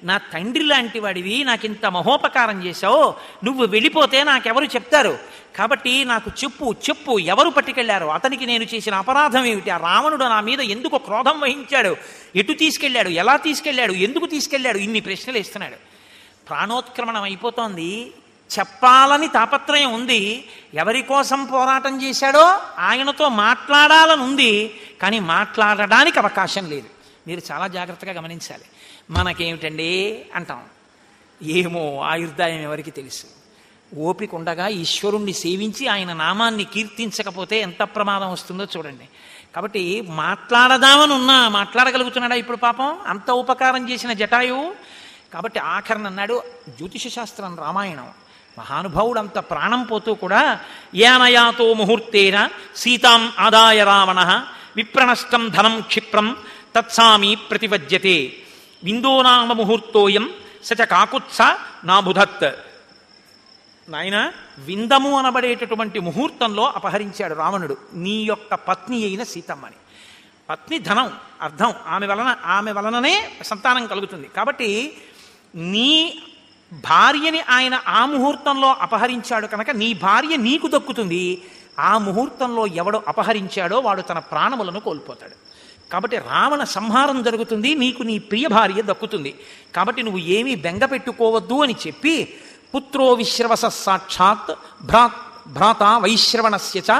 నా తండ్రి లాంటి వాడివి, నాకింత మహోపకారం చేశావు, నువ్వు వెళ్ళిపోతే నాకెవరు చెప్తారు, కాబట్టి నాకు చెప్పు ఎవరు పట్టుకెళ్లారు, అతనికి నేను చేసిన అపరాధం ఏమిటి, ఆ రావణుడు నా మీద ఎందుకు క్రోధం వహించాడు, ఎటు తీసుకెళ్లాడు, ఎలా తీసుకెళ్లాడు, ఎందుకు తీసుకెళ్లాడు, ఇన్ని ప్రశ్నలు ఇస్తున్నాడు. ప్రాణోత్క్రమణం అయిపోతోంది. చెప్పాలని తాపత్రయం ఉంది, ఎవరి కోసం పోరాటం చేశాడో ఆయనతో మాట్లాడాలని ఉంది, కానీ మాట్లాడడానికి అవకాశం లేదు. మీరు చాలా జాగ్రత్తగా గమనించాలి. మనకేమిటండి అంటాం, ఏమో ఆయుర్దాయం ఎవరికి తెలుసు. ఓపిక ఉండగా ఈశ్వరుణ్ణి సేవించి ఆయన నామాన్ని కీర్తించకపోతే ఎంత ప్రమాదం వస్తుందో చూడండి. కాబట్టి మాట్లాడదామని ఉన్నా మాట్లాడగలుగుతున్నాడా ఇప్పుడు? పాపం అంత ఉపకారం చేసిన జటాయువు. కాబట్టి ఆఖరణ అన్నాడు, జ్యోతిష శాస్త్రం రామాయణం, మహానుభావుడు అంత ప్రాణం పోతూ కూడా యానయాతో ముహూర్తేన సీతాం ఆదాయ రావణ విప్రణష్టం ధనం క్షిప్రం తత్సామి ప్రతివజ్యతే విందోనామ ముహూర్తోయం సచ కాకుత్స నాబుధత్. నాయన, విందము అనబడేటటువంటి ముహూర్తంలో అపహరించాడు రావణుడు నీ యొక్క పత్ని అయిన సీతమ్మని. పత్ని ధనం అర్థం, ఆమె వలననే సంతానం కలుగుతుంది. కాబట్టి నీ భార్యని ఆయన ఆ ముహూర్తంలో అపహరించాడు కనుక నీ భార్య నీకు దక్కుతుంది. ఆ ముహూర్తంలో ఎవడు అపహరించాడో వాడు తన ప్రాణములను కోల్పోతాడు. కాబట్టి రావణ సంహారం జరుగుతుంది, నీకు నీ ప్రియ భార్య దక్కుతుంది. కాబట్టి నువ్వు ఏమీ బెంగ పెట్టుకోవద్దు అని చెప్పి పుత్రో విశ్రవస సాక్షాత్ భ్రాత వైశ్రవణస్య చ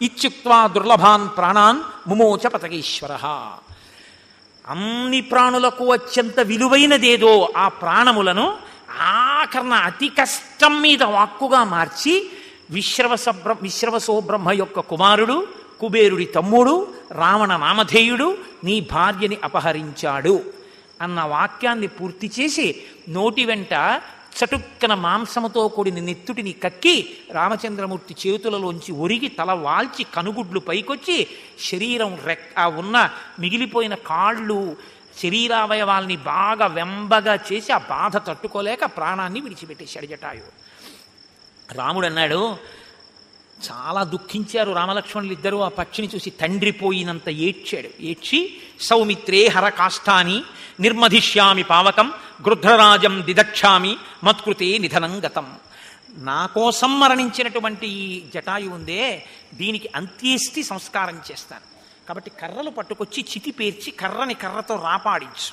ఇత్యుక్త్వా దుర్లభాన్ ప్రాణాన్ ముమోచ పతగేశ్వర. అన్ని ప్రాణులకు అత్యంత విలువైనదేదో ఆ ప్రాణములను ఆఖరణ అతి కష్టం మీద వాక్కుగా మార్చి విశ్రవసో బ్రహ్మ యొక్క కుమారుడు, కుబేరుడి తమ్ముడు, రావణ నామధేయుడు నీ భార్యని అపహరించాడు అన్న వాక్యాన్ని పూర్తి చేసి నోటి వెంట చటుక్కన మాంసముతో కూడిన నెత్తుటిని కక్కి రామచంద్రమూర్తి చేతులలోంచి ఒరిగి తల వాల్చి కనుగుడ్లు పైకొచ్చి శరీరం ఉన్న మిగిలిపోయిన కాళ్ళు శరీరావయవాల్ని బాగా వెంబగా చేసి ఆ బాధ తట్టుకోలేక ప్రాణాన్ని విడిచిపెట్టేశాడు జటాయు. రాముడు అన్నాడు, చాలా దుఃఖించారు రామలక్ష్మణులు ఇద్దరూ ఆ పక్షిని చూసి. తండ్రి పోయినంత ఏడ్చాడు. ఏడ్చి సౌమిత్రే హరకాష్టాని నిర్మధిష్యామి పావకం గృధ్రరాజం దిదక్షామి మత్కృతే నిధనం గతం. నా కోసం మరణించినటువంటి ఈ జటాయు ఉందే, దీనికి అంత్యేష్టి సంస్కారం చేస్తాను. కాబట్టి కర్రలు పట్టుకొచ్చి చితి పేర్చి కర్రని కర్రతో రాపాడించు.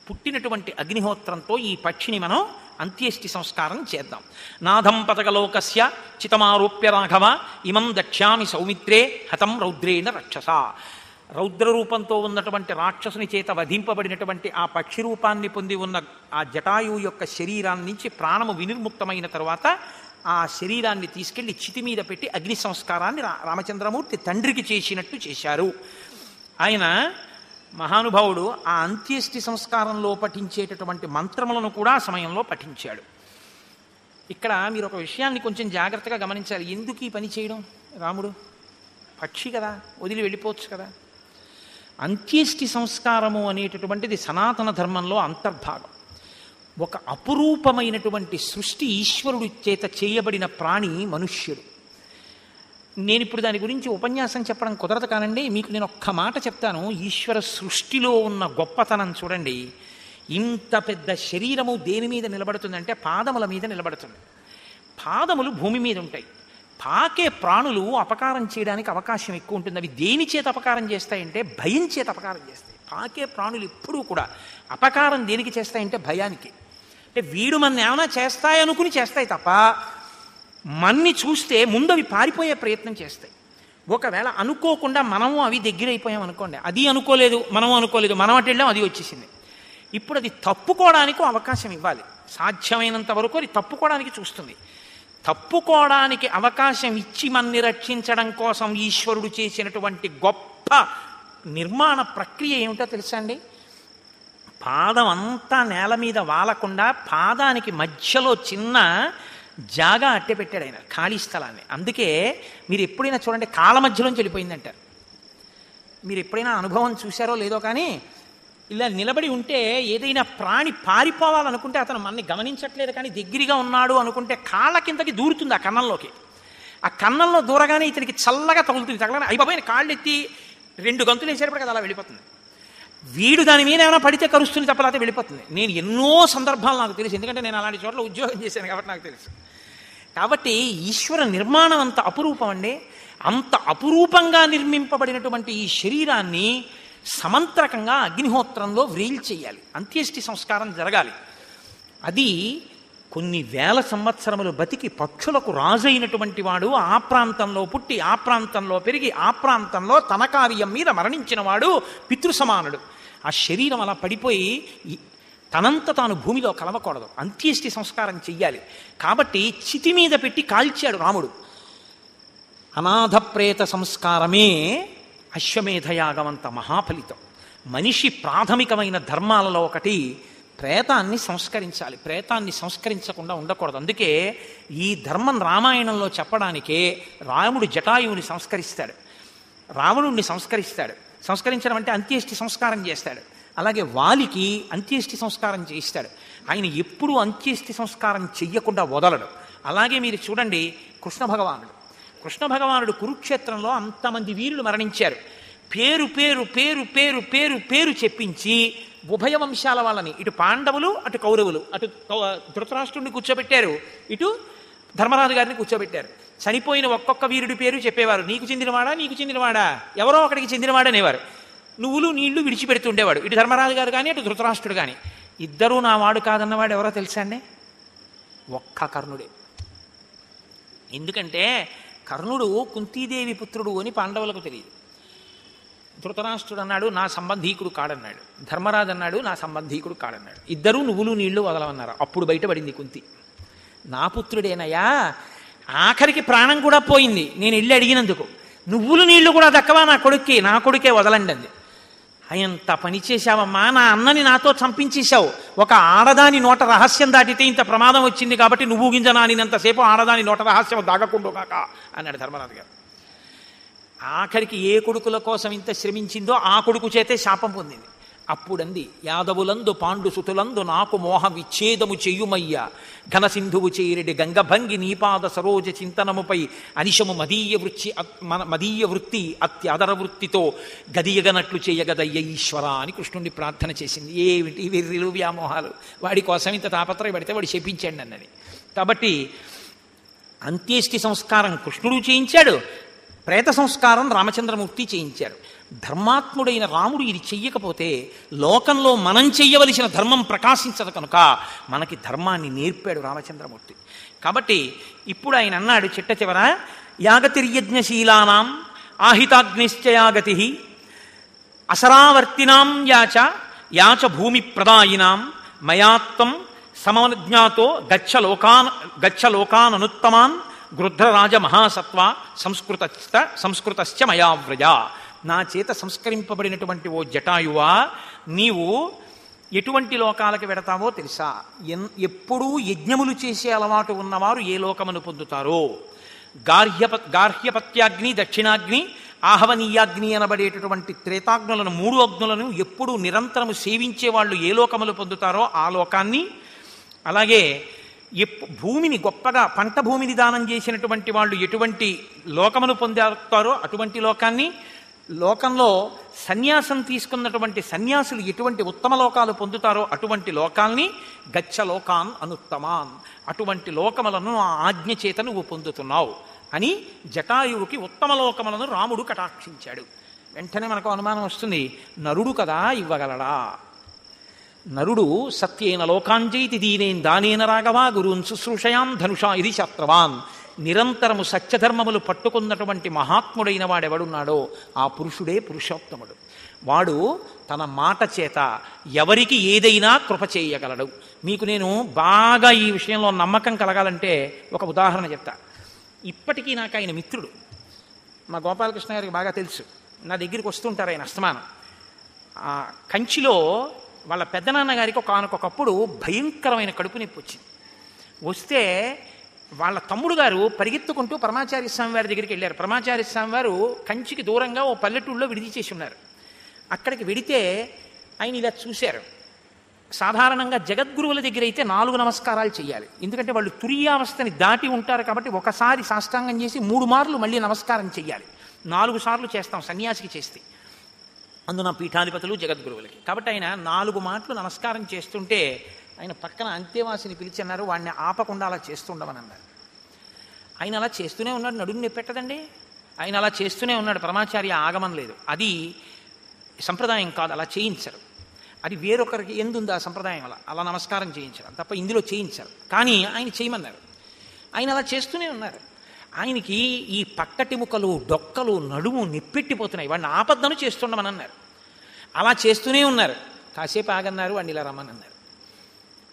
పుట్టినటువంటి అగ్నిహోత్రంతో ఈ పక్షిని మనం అంత్యేష్టి సంస్కారం చేద్దాం. నాథం పతకలోకస్య చితమారోప్య రాఘవ ఇమం దక్ష్యామి సౌమిత్రే హతం రౌద్రేణ రక్షస. రౌద్ర రూపంతో ఉన్నటువంటి రాక్షసుని చేత వధింపబడినటువంటి ఆ పక్షి రూపాన్ని పొంది ఉన్న ఆ జటాయువు యొక్క శరీరాన్ని నుంచి ప్రాణము వినిర్ముక్తమైన తరువాత ఆ శరీరాన్ని తీసుకెళ్లి చితి మీద పెట్టి అగ్ని సంస్కారాన్ని రామచంద్రమూర్తి తండ్రికి చేసినట్టు చేశారు. ఆయన మహానుభావుడు ఆ అంత్యేష్టి సంస్కారంలో పఠించేటటువంటి మంత్రములను కూడా ఆ సమయంలో పఠించాడు. ఇక్కడ మీరు ఒక విషయాన్ని కొంచెం జాగ్రత్తగా గమనించాలి. ఎందుకు ఈ పని చేయడం? రాముడు పక్షి కదా, వదిలి వెళ్ళిపోవచ్చు కదా. అంత్యేష్టి సంస్కారము అనేటటువంటిది సనాతన ధర్మంలో అంతర్భాగం. ఒక అపురూపమైనటువంటి సృష్టి ఈశ్వరుడి చేత చేయబడిన ప్రాణి మనుష్యుడు. నేను ఇప్పుడు దాని గురించి ఉపన్యాసం చెప్పడం కుదరదు కానండి, మీకు నేను ఒక్క మాట చెప్తాను. ఈశ్వర సృష్టిలో ఉన్న గొప్పతనం చూడండి. ఇంత పెద్ద శరీరము దేని మీద నిలబడుతుందంటే పాదముల మీద నిలబడుతుంది. పాదములు భూమి మీద ఉంటాయి. పాకే ప్రాణులు అపకారం చేయడానికి అవకాశం ఎక్కువ ఉంటుంది. అవి దేని చేత అపకారం చేస్తాయంటే భయం చేత అపకారం చేస్తాయి. పాకే ప్రాణులు ఎప్పుడూ కూడా అపకారం దేనికి చేస్తాయంటే భయానికి. అంటే వీడు మన ఏమైనా చేస్తాయనుకుని చేస్తాయి తప్ప మన్ని చూస్తే ముందు అవి పారిపోయే ప్రయత్నం చేస్తాయి. ఒకవేళ అనుకోకుండా మనము అవి దగ్గరైపోయాం అనుకోండి, అది అనుకోలేదు మనం అనుకోలేదు, మనం అటు వెళ్ళాం అది వచ్చేసింది. ఇప్పుడు అది తప్పుకోవడానికి అవకాశం ఇవ్వాలి. సాధ్యమైనంత వరకు అది తప్పుకోవడానికి చూస్తుంది. తప్పుకోవడానికి అవకాశం ఇచ్చి మన్ని రక్షించడం కోసం ఈశ్వరుడు చేసినటువంటి గొప్ప నిర్మాణ ప్రక్రియ ఏమిటో తెలుసా అండి? పాదం అంతా నేల మీద వాలకుండా పాదానికి మధ్యలో చిన్న జాగా అట్టే పెట్టాడు ఆయన, ఖాళీ స్థలాన్ని. అందుకే మీరు ఎప్పుడైనా చూడండి కాళ్ళ మధ్యలోంచి వెళ్ళిపోయిందంటారు. మీరు ఎప్పుడైనా అనుభవం చూశారో లేదో కానీ ఇలా నిలబడి ఉంటే ఏదైనా ప్రాణి పారిపోవాలనుకుంటే అతను మనని గమనించట్లేదు కానీ దగ్గరగా ఉన్నాడు అనుకుంటే కాళ్ళ కిందకి దూరుతుంది ఆ కన్నంలోకి. ఆ కన్నంలో దూరగానే ఇతనికి చల్లగా తగులుతుంది. తగలగానే అయిపోయిన కాళ్ళు ఎత్తి 2 గంతులు వేసేటప్పుడు కదా అలా వెళ్ళిపోతుంది. వీడు దాని మీద ఏమైనా పడితే కరుస్తుంది తప్పలేకపోతే వెళ్ళిపోతుంది. నేను ఎన్నో సందర్భాలు నాకు తెలుసు, ఎందుకంటే నేను అలాంటి చోట్ల ఉద్యోగం చేశాను కాబట్టి నాకు తెలుసు. కాబట్టి ఈశ్వర నిర్మాణం అంత అపురూపం అండి. అంత అపురూపంగా నిర్మింపబడినటువంటి ఈ శరీరాన్ని సమంత్రకంగా అగ్నిహోత్రంలో వ్రేల్ చేయాలి. అంత్యేష్టి సంస్కారం జరగాలి. అది కొన్ని వేల సంవత్సరములు బతికి పక్షులకు రాజైనటువంటి వాడు, ఆ ప్రాంతంలో పుట్టి ఆ ప్రాంతంలో పెరిగి ఆ ప్రాంతంలో తన కార్యం మీద మరణించిన వాడు పితృసమానుడు. ఆ శరీరం అలా పడిపోయి తనంత తాను భూమిలో కలవకూడదు. అంత్యేష్టి సంస్కారం చెయ్యాలి. కాబట్టి చితి మీద పెట్టి కాల్చాడు రాముడు. అనాథ ప్రేత సంస్కారమే అశ్వమేధయాగమంత మహాఫలితం. మనిషి ప్రాథమికమైన ధర్మాలలో ఒకటి ప్రేతాన్ని సంస్కరించాలి. ప్రేతాన్ని సంస్కరించకుండా ఉండకూడదు. అందుకే ఈ ధర్మం రామాయణంలో చెప్పడానికే రాముడు జటాయువుని సంస్కరిస్తాడు. రావణుణ్ణి సంస్కరిస్తాడు. సంస్కరించడం అంటే అంత్యేష్టి సంస్కారం చేస్తాడు. అలాగే వాలికి అంత్యేష్టి సంస్కారం చేయిస్తాడు. ఆయన ఎప్పుడూ అంత్యేష్టి సంస్కారం చెయ్యకుండా వదలడు. అలాగే మీరు చూడండి కృష్ణ భగవానుడు కురుక్షేత్రంలో అంతమంది వీరులు మరణించారు. పేరు పేరు పేరు పేరు పేరు పేరు చెప్పించి ఉభయ వంశాల వాళ్ళని, ఇటు పాండవులు అటు కౌరవులు, అటు ధృతరాష్ట్రుడిని కూర్చోబెట్టారు, ఇటు ధర్మరాజు గారిని కూర్చోబెట్టారు. చనిపోయిన ఒక్కొక్క వీరుడి పేరు చెప్పేవారు. నీకు చెందినవాడా, నీకు చెందినవాడా, ఎవరో ఒకడికి చెందినవాడు అనేవారు. నువ్వులు నీళ్లు విడిచిపెడుతుండేవాడు ఇటు ధర్మరాజు గారు కానీ అటు ధృతరాష్ట్రుడు కానీ. ఇద్దరూ నా వాడు కాదన్నవాడు ఎవరో తెలుసా అండి? ఒక్క కర్ణుడే. ఎందుకంటే కర్ణుడు కుంతీదేవి పుత్రుడు అని పాండవులకు తెలియదు. ధృతరాష్ట్రుడు అన్నాడు నా సంబంధీకుడు కాడన్నాడు, ధర్మరాజు అన్నాడు నా సంబంధీకుడు కాడన్నాడు. ఇద్దరూ నువ్వులు నీళ్లు వదలమన్నారు. అప్పుడు బయటపడింది కుంతి, నా పుత్రుడేనయ్యా, ఆఖరికి ప్రాణం కూడా పోయింది నేను వెళ్ళి అడిగినందుకు. నువ్వులు నీళ్లు కూడా దక్కవా నా కొడుక్కి, నా కొడుకే వదలండి అంది. ఎంత పని చేశావమ్మా, నా అన్నని నాతో చంపించేశావు. ఒక ఆడదాని నోట రహస్యం దాటితే ఇంత ప్రమాదం వచ్చింది కాబట్టి నువ్వు గింజ నానినంతసేపు ఆడదాని నోట రహస్యం దాగకుండా కాక అన్నాడు ధర్మరాజు గారు. ఆఖరికి ఏ కొడుకుల కోసం ఇంత శ్రమించిందో ఆ కొడుకు చేతే శాపం పొందింది. అప్పుడంది, యాదవులందు పాండు సుతులందు నాకు మోహ విచ్ఛేదము చెయ్యుమయ్యా, ఘనసింధువు చేరిడి గంగభంగి నీపాద సరోజ చింతనముపై అనిశము మదీయ వృత్తి అత్యాదర వృత్తితో గదియగనట్లు చేయగదయ్య ఈశ్వర అని కృష్ణుడిని ప్రార్థన చేసింది. ఏమిటి వెర్రిలు వ్యామోహాలు, వాడి కోసం ఇంత తాపత్రయ పడితే వాడు శపించండి అన్నది. కాబట్టి అంత్యేష్టి సంస్కారం కృష్ణుడు చేయించాడు, ప్రేత సంస్కారం రామచంద్రమూర్తి చేయించారు. ధర్మాత్ముడైన రాముడు ఇది చెయ్యకపోతే లోకంలో మనం చెయ్యవలసిన ధర్మం ప్రకాశించదు కనుక మనకి ధర్మాన్ని నేర్పాడు రామచంద్రమూర్తి. కాబట్టి ఇప్పుడు ఆయన అన్నాడు చిట్ట చివర, యాగతిర్యజ్ఞశీలానాం ఆహితాగ్నిశ్చయాగతి అసరావర్తినాం యాచ భూమి ప్రదాయినాం మయాత్వం సమజ్ఞాతో గచ్చలోకాననుత్తమాన్ గృధ్రరాజ మహాసత్వ సంస్కృతశ్చ మయావ్రజ. నా చేత సంస్కరింపబడినటువంటి ఓ జటాయువా, నీవు ఎటువంటి లోకాలకి వెడతావో తెలుసా? ఎప్పుడూ యజ్ఞములు చేసే అలవాటు ఉన్నవారు ఏ లోకమును పొందుతారో, గార్హ్యపత్యాగ్ని, దక్షిణాగ్ని, ఆహవనీయాగ్ని అనబడేటటువంటి త్రేతాగ్నులను, 3 అగ్నులను ఎప్పుడూ నిరంతరము సేవించే వాళ్ళు ఏ లోకములు పొందుతారో ఆ లోకాన్ని, అలాగే భూమిని గొప్పగా పంట భూమిని దానం చేసినటువంటి వాళ్ళు ఎటువంటి లోకమును పొందుతారో అటువంటి లోకాన్ని, లోకంలో సన్యాసం తీసుకున్నటువంటి సన్యాసులు ఎటువంటి ఉత్తమ లోకాలు పొందుతారో అటువంటి లోకాల్ని గచ్చలోకాన్ అనుత్తమాన్, అటువంటి లోకములను ఆ ఆజ్ఞ చేత నువ్వు పొందుతున్నావు అని జటాయువుకి ఉత్తమ లోకములను రాముడు కటాక్షించాడు. వెంటనే మనకు అనుమానం వస్తుంది, నరుడు కదా ఇవ్వగలడా? నరుడు సత్యేన లోకాంజైతి దీనేన్ దానేన రాఘవా గురున్ శుశ్రూషయాం ధనుషా ఇది శాస్త్రవాన్. నిరంతరము సత్యధర్మములు పట్టుకున్నటువంటి మహాత్ముడైన వాడెవడున్నాడో ఆ పురుషుడే పురుషోత్తముడు. వాడు తన మాట చేత ఎవరికి ఏదైనా కృప చేయగలడు. మీకు నేను బాగా ఈ విషయంలో నమ్మకం కలగాలంటే ఒక ఉదాహరణ చెప్తా. ఇప్పటికీ నాకు ఆయన మిత్రుడు, మా గోపాలకృష్ణ గారికి బాగా తెలుసు. నా దగ్గరికి వస్తుంటారు ఆయన అస్తమానం. కంచిలో వాళ్ళ పెద్దనాన్నగారికి ఒకనకొకప్పుడు భయంకరమైన కడుపు నొప్పి వచ్చింది. వస్తే వాళ్ళ తమ్ముడు గారు పరిగెత్తుకుంటూ పరమాచార్య స్వామి వారి దగ్గరికి వెళ్ళారు. పరమాచార్య స్వామి వారు కంచికి దూరంగా ఓ పల్లెటూళ్ళలో విడిది చేసి ఉన్నారు. అక్కడికి వెడితే ఆయన ఇలా చూశారు. సాధారణంగా జగద్గురువుల దగ్గర అయితే 4 నమస్కారాలు చేయాలి. ఎందుకంటే వాళ్ళు తురీయావస్థని దాటి ఉంటారు కాబట్టి ఒకసారి సాష్టాంగం చేసి 3 మార్లు మళ్ళీ నమస్కారం చెయ్యాలి. 4 సార్లు చేస్తాం సన్యాసికి చేస్తే, అందున పీఠాధిపతులు జగద్గురువులకి. కాబట్టి ఆయన 4 మాటలు నమస్కారం చేస్తుంటే ఆయన పక్కన అంత్యవాసిని పిలిచి అన్నారు, వాడిని ఆపకుండా అలా చేస్తుండమని అన్నారు. ఆయన అలా చేస్తూనే ఉన్నాడు, నడుము నొప్పెట్టదండి. ఆయన అలా చేస్తూనే ఉన్నాడు, పరమాచార్య ఆగమం లేదు. అది సంప్రదాయం కాదు, అలా చేయించరు. అది వేరొకరికి ఎందుంది ఆ సంప్రదాయం, అలా నమస్కారం చేయించరు తప్ప ఇందులో చేయించరు. కానీ ఆయన చేయమన్నారు. ఆయన అలా చేస్తూనే ఉన్నారు. ఆయనకి ఈ పక్కటిముకలు, డొక్కలు, నడుము నిప్పెట్టిపోతున్నాయి. వాడిని ఆపద్దను చేస్తుండమని అన్నారు. అలా చేస్తూనే ఉన్నారు. కాసేపు ఆగన్నారు, వాడిని ఇలా రమ్మని అన్నారు.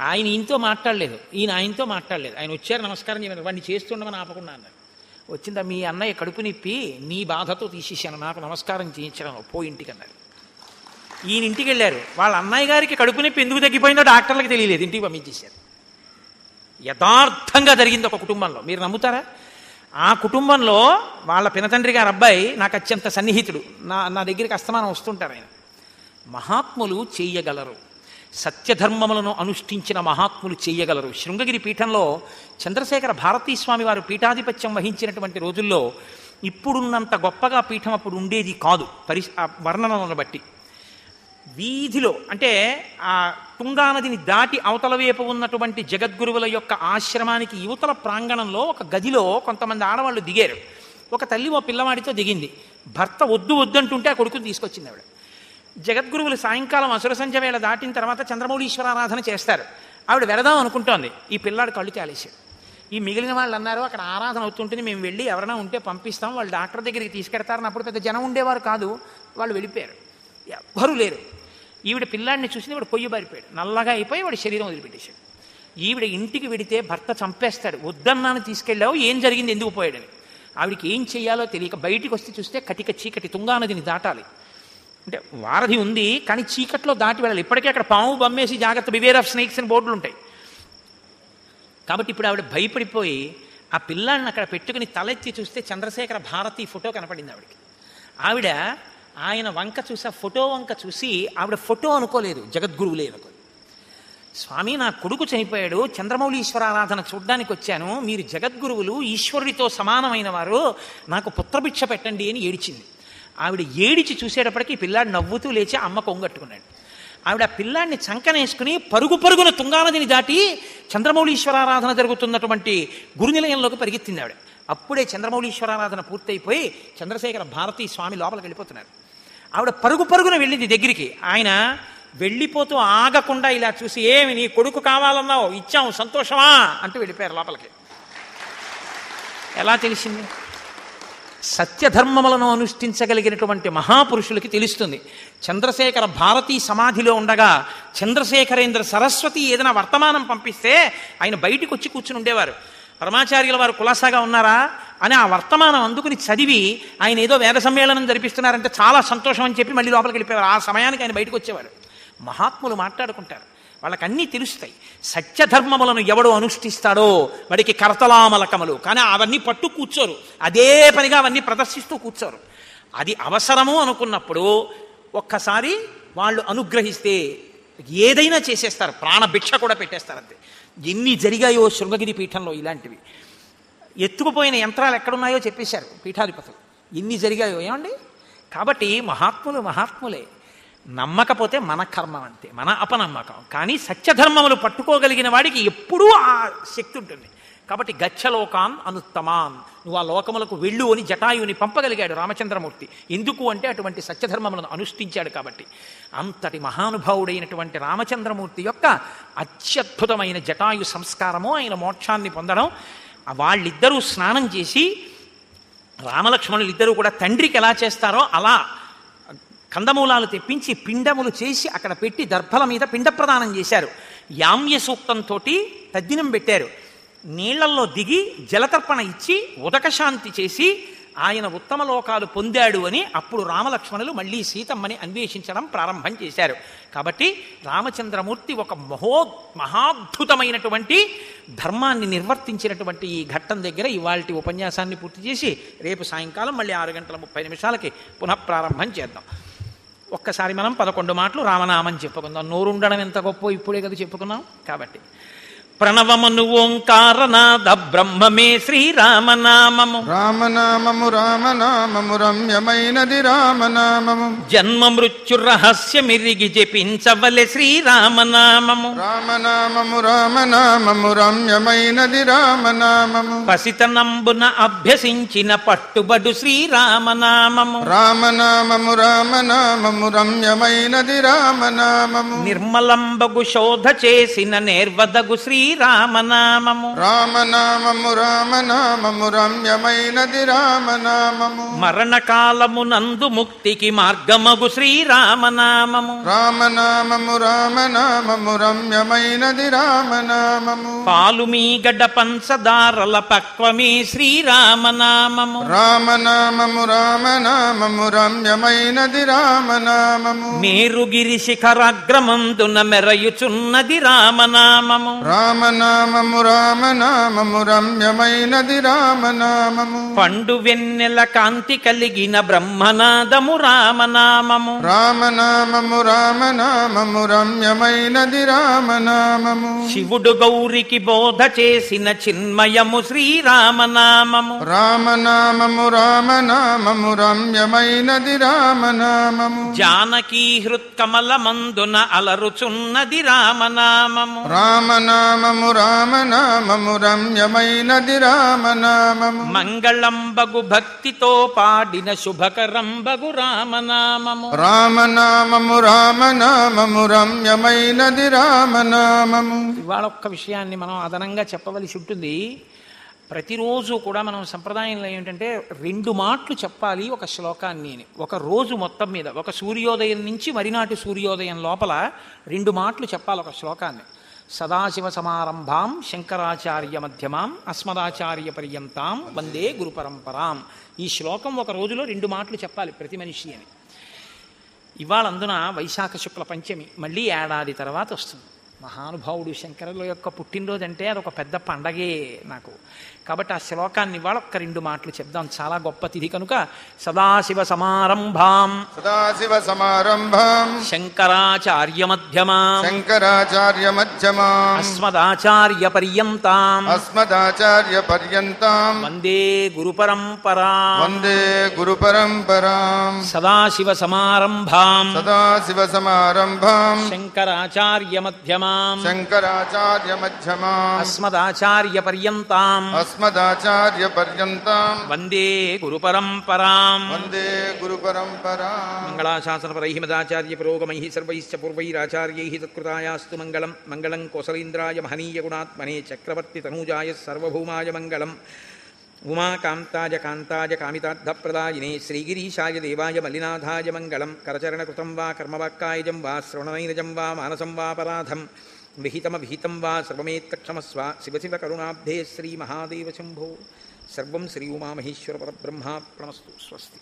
ఆయన ఈయనతో మాట్లాడలేదు, ఈయన ఆయనతో మాట్లాడలేదు. ఆయన వచ్చారు, నమస్కారం చేయమన్నారు. వాడిని చేస్తుండమని ఆపకుండా అన్నారు. వచ్చిందా మీ అన్నయ్య కడుపు నిప్పి నీ బాధతో తీసేసాను, నాకు నమస్కారం చేయించడం, పో ఇంటికి అన్నారు. ఈయన ఇంటికి వెళ్ళారు. వాళ్ళ అన్నయ్య గారికి కడుపు నొప్పి ఎందుకు తగ్గిపోయిందో డాక్టర్లకు తెలియలేదు, ఇంటికి పంపించేశారు. యథార్థంగా జరిగింది ఒక కుటుంబంలో. మీరు నమ్ముతారా? ఆ కుటుంబంలో వాళ్ళ పినతండ్రి గారు అబ్బాయి నాకు అత్యంత సన్నిహితుడు, నా దగ్గరికి అస్తమానం వస్తుంటారు. ఆయన మహాత్ములు చేయగలరు, సత్యధర్మములను అనుష్ఠించిన మహాత్ములు చేయగలరు. శృంగగిరి పీఠంలో చంద్రశేఖర భారతీస్వామి వారు పీఠాధిపత్యం వహించినటువంటి రోజుల్లో ఇప్పుడున్నంత గొప్పగా పీఠం అప్పుడు ఉండేది కాదు. వర్ణనలను బట్టి వీధిలో అంటే ఆ తుంగానదిని దాటి అవతల వైపు ఉన్నటువంటి జగద్గురువుల యొక్క ఆశ్రమానికి యువతల ప్రాంగణంలో ఒక గదిలో కొంతమంది ఆడవాళ్ళు దిగారు. ఒక తల్లి ఓ పిల్లవాడితో దిగింది. భర్త వద్దు వద్దంటుంటే ఆ కొడుకుని తీసుకొచ్చింది ఆవిడ. జగద్గురువులు సాయంకాలం అసుర సంధ్య వేళ దాటిన తర్వాత చంద్రమౌళీశ్వరారాధన చేస్తారు. ఆవిడ వెళదాం అనుకుంటోంది. ఈ పిల్లాడు కళ్ళు తేలేశాడు. ఈ మిగిలిన వాళ్ళు అన్నారు అక్కడ ఆరాధన అవుతుంటుంది, మేము వెళ్ళి ఎవరైనా ఉంటే పంపిస్తాం, వాళ్ళు డాక్టర్ దగ్గరికి తీసుకెడతారని. అప్పుడు పెద్ద జనం ఉండేవారు కాదు, వాళ్ళు వెళ్ళిపోయారు, ఎవ్వరూ లేరు. ఈవిడ పిల్లాడిని చూసింది, వాడు పొయ్యి బారిపోయాడు, నల్లగా అయిపోయి వాడి శరీరం వదిలిపెట్టేశాడు. ఈవిడ ఇంటికి వెడితే భర్త చంపేస్తాడు, వద్దన్నాను తీసుకెళ్ళావు, ఏం జరిగింది, ఎందుకు పోయాడని. ఆవిడికి ఏం చెయ్యాలో తెలియక బయటికి వస్తే చూస్తే కటిక చీకటి, తుంగానదిని దాటాలి అంటే వారధి ఉంది కానీ చీకట్లో దాటి వెళ్ళాలి. ఇప్పటికే అక్కడ పాము బమ్మేసి జాగ్రత్త, బివేర్ ఆఫ్ స్నేక్స్ అని బోర్డులు ఉంటాయి. కాబట్టి ఇప్పుడు ఆవిడ భయపడిపోయి ఆ పిల్లాడిని అక్కడ పెట్టుకుని తలెత్తి చూస్తే చంద్రశేఖర భారతి ఫోటో కనపడింది ఆవిడకి. ఆవిడ ఆయన వంక చూసి, ఆ ఫోటో వంక చూసి ఆవిడ ఫోటో అనుకోలేదు, జగద్గురువులే అనుకోలేదు. స్వామి నా కొడుకు చనిపోయాడు, చంద్రమౌళీశ్వరారాధన చూడ్డానికి వచ్చాను, మీరు జగద్గురువులు ఈశ్వరుడితో సమానమైన వారు, నాకు పుత్రభిక్ష పెట్టండి అని ఏడిచింది. ఆవిడ ఏడిచి చూసేటప్పటికీ పిల్లాడు నవ్వుతూ లేచి అమ్మ కొంగట్టుకున్నాడు. ఆవిడ పిల్లాడిని చంకనేసుకుని పరుగు పరుగున తుంగానదిని దాటి చంద్రమౌళీశ్వరారాధన జరుగుతున్నటువంటి గురునిలయంలోకి పరిగెత్తింది ఆవిడ. అప్పుడే చంద్రమౌళీశ్వరారాధన పూర్తయిపోయి చంద్రశేఖర భారతీ స్వామి లోపలికి వెళ్ళిపోతున్నారు. ఆవిడ పరుగు పరుగున వెళ్ళింది దగ్గరికి. ఆయన వెళ్ళిపోతూ ఆగకుండా ఇలా చూసి, ఏమి నీ కొడుకు కావాలన్నావు, ఇచ్చాం, సంతోషమా అంటూ వెళ్ళిపోయారు లోపలికి. ఎలా తెలిసింది? సత్యధర్మములను అనుష్ఠించగలిగినటువంటి మహాపురుషులకి తెలుస్తుంది. చంద్రశేఖర భారతీ సమాధిలో ఉండగా చంద్రశేఖరేంద్ర సరస్వతి ఏదైనా వర్తమానం పంపిస్తే ఆయన బయటికి వచ్చి కూర్చుని ఉండేవారు. పరమాచార్యుల వారు కులాసాగా ఉన్నారా అని ఆ వర్తమానం అందుకుని చదివి ఆయన ఏదో వేద సమ్మేళనం జరిపిస్తున్నారంటే చాలా సంతోషం అని చెప్పి మళ్ళీ లోపలికి వెళ్ళిపోయేవారు. ఆ సమయానికి ఆయన బయటకు వచ్చేవారు. మహాత్ములు మాట్లాడుకుంటారు, వాళ్ళకి అన్నీ తెలుస్తాయి. సత్యధర్మములను ఎవడు అనుష్ఠిస్తాడో వాడికి కర్తలామలకములు, కానీ అవన్నీ పట్టు కూర్చోరు, అదే పనిగా అవన్నీ ప్రదర్శిస్తూ కూర్చోరు. అది అవసరము అనుకున్నప్పుడు ఒక్కసారి వాళ్ళు అనుగ్రహిస్తే ఏదైనా చేసేస్తారు, ప్రాణభిక్ష కూడా పెట్టేస్తారు. అంతే. ఎన్ని జరిగాయో శృంగగిరి పీఠంలో ఇలాంటివి. ఎత్తుకుపోయిన యంత్రాలు ఎక్కడున్నాయో చెప్పేశారు పీఠాధిపతులు, ఎన్ని జరిగాయో. ఏమండి? కాబట్టి మహాత్ములే. నమ్మకపోతే మన కర్మ, అంతే, మన అపనమ్మకం. కానీ సత్యధర్మములు పట్టుకోగలిగిన వాడికి ఎప్పుడూ ఆ శక్తి ఉంటుంది. కాబట్టి గచ్చలోకాన్ అనుత్తమాన్, నువ్వు ఆ లోకములకు వెళ్ళు అని జటాయుని పంపగలిగాడు రామచంద్రమూర్తి. ఎందుకు అంటే అటువంటి సత్యధర్మములను అనుష్ఠించాడు కాబట్టి. అంతటి మహానుభావుడైనటువంటి రామచంద్రమూర్తి యొక్క అత్యద్భుతమైన జటాయు సంస్కారము, ఆయన మోక్షాన్ని పొందడం. వాళ్ళిద్దరూ స్నానం చేసి, రామలక్ష్మణులు ఇద్దరూ కూడా తండ్రికి ఎలా చేస్తారో అలా కందమూలాలు తెప్పించి పిండములు చేసి అక్కడ పెట్టి దర్భల మీద పిండ ప్రదానం చేశారు. యామ్య సూక్తంతో తద్దినం పెట్టారు. నీళ్లల్లో దిగి జలతర్పణ ఇచ్చి ఉదకశాంతి చేసి ఆయన ఉత్తమ లోకాలు పొందాడు అని అప్పుడు రామలక్ష్మణులు మళ్ళీ సీతమ్మని అన్వేషించడం ప్రారంభం చేశారు. కాబట్టి రామచంద్రమూర్తి ఒక మహాద్భుతమైనటువంటి ధర్మాన్ని నిర్వర్తించినటువంటి ఈ ఘట్టం దగ్గర ఇవాల్టి ఉపన్యాసాన్ని పూర్తి చేసి రేపు సాయంకాలం మళ్ళీ 6:30 పునః ప్రారంభం చేద్దాం. ఒక్కసారి మనం 11 మాటలు రామనామం చెప్పుకుందాం. నోరుండడం ఎంత గొప్ప ఇప్పుడే కదా చెప్పుకున్నాం. కాబట్టి ప్రణవమను ఓంకారనాద బ్రహ్మమే శ్రీరామనామము, రామనామము రామనామము రమ్యమైనది రామనామము, జన్మ మృత్యు రహస్యమిరిగి జపించవలె శ్రీరామనామము, రామనామము రామనామము రమ్యమైనది రామనామము, పసితనంబున అభ్యసించిన పట్టుబడు శ్రీరామనామము, రామనామము రామనామము రమ్యమైనది రామనామము, నిర్మలంబగు శోధ చేసిన నేర్వదగు శ్రీరామనామము, రామనామము రామనామము రమ్యమైనది రామనామము, మరణకాలము నందు ముక్తికి మార్గమగు శ్రీరామనామము, రామనామము రామనామము రమ్యమైనది రామనామము, పాలుమీగడ్డ పంచదారల పక్వమే శ్రీరామనామము, రామనామము రామనామము రమ్యమైనది రామనామము, మేరుగిరి శిఖరాగ్రమందున మెరయుచున్నది రామనామము, రామనామము రామనామము రామనామము రమ్యమైనది రామనామము. పండు వెన్నెల కాంతి కలిగిన బ్రహ్మనాదము రామనామము. రామనామము రామనామము రమ్యమైనది రామనామము. శివుడు గౌరికి బోధ చేసిన చిన్మయము శ్రీరామనామము. రామనామము రామనామము రమ్యమైనది రామనామము. జానకీ హృత్కమల మందున అలరుచున్నది రామనామము. రామనామము రామనామము రమ్యమైనది రామనామము. మంగళంబగు భక్తితో పాడిన శుభకరంబగు రామనామము. రామనామము రామనామము రమ్యమైనది రామనామము. ఇవాళ ఒక్క విషయాన్ని మనం అదనంగా చెప్పవలసి ఉంటుంది. ప్రతిరోజు కూడా మనం సంప్రదాయంలో ఏమిటంటే 2 మాటలు చెప్పాలి ఒక శ్లోకాన్ని. ఒక రోజు మొత్తం మీద ఒక సూర్యోదయం నుంచి మరినాటి సూర్యోదయం లోపల 2 మాటలు చెప్పాలి ఒక శ్లోకాన్ని. సదాశివ సమారంభాం శంకరాచార్య మధ్యమాం అస్మదాచార్య పర్యంతాం వందే గురు పరంపరాం. ఈ శ్లోకం ఒక రోజులో 2 మాటలు చెప్పాలి ప్రతి మనిషి అని. ఇవాళ అందున వైశాఖ శుక్ల పంచమి, మళ్ళీ ఏడాది తర్వాత వస్తుంది. మహానుభావుడు శంకరుల యొక్క పుట్టినరోజు అంటే అదొక పెద్ద పండగే నాకు. కాబట్టి ఆ శ్లోకాన్ని ఇవాళ ఒక్క 2 మాటలు చెప్దాం. చాలా గొప్ప తిథి కనుక. సదాశివ సమారంభాం సదాశివ సమారంభాం శంకరాచార్య మధ్యమాం శంకరాచార్య మధ్యమాం అస్మదాచార్య పర్యంతాం అస్మదాచార్య పర్యంతాం వందే గురు పరంపరాం వందే గురు పరంపరాం. సదాశివ సమారంభాం సదాశివ సమారంభాం శంకరాచార్య మధ్యమాం శంకరాచార్య మధ్యమాం అస్మదాచార్య పర్యంతాం అస్మదాచార్య పర్యంతాం వందే గురు పరంపరాం. వందే గురు పరంపరాం. మంగళాశాసనపరైః మదాచార్య పురోగమైః సర్వైశ్చ పూర్వైరాచార్యైః తత్కృతాయాస్తు మంగళం. మంగళం కోసలేంద్రాయ మహనీయ గుణాత్మనే చక్రవర్తి తనూజాయ సర్వభౌమాయ మంగళం. ఉమాకాంతాయ కాంతాయ కామితార్థప్రదాయినే శ్రీగిరీశాయ దేవాయ మల్లినాథాయ మంగళం. కరచరణకృతం వా కర్మవాక్కాయజం వా శ్రవణనైనజం వా మానసం వాపరాధం విహితమవిహితం వా సర్వమేత్తక్షమస్వ. శివ శివ కరుణాబ్ధే శ్రీ మహాదేవ శంభో. సర్వం శ్రీ ఉమామహేశ్వర పరబ్రహ్మార్పణమస్తు. స్వస్తి.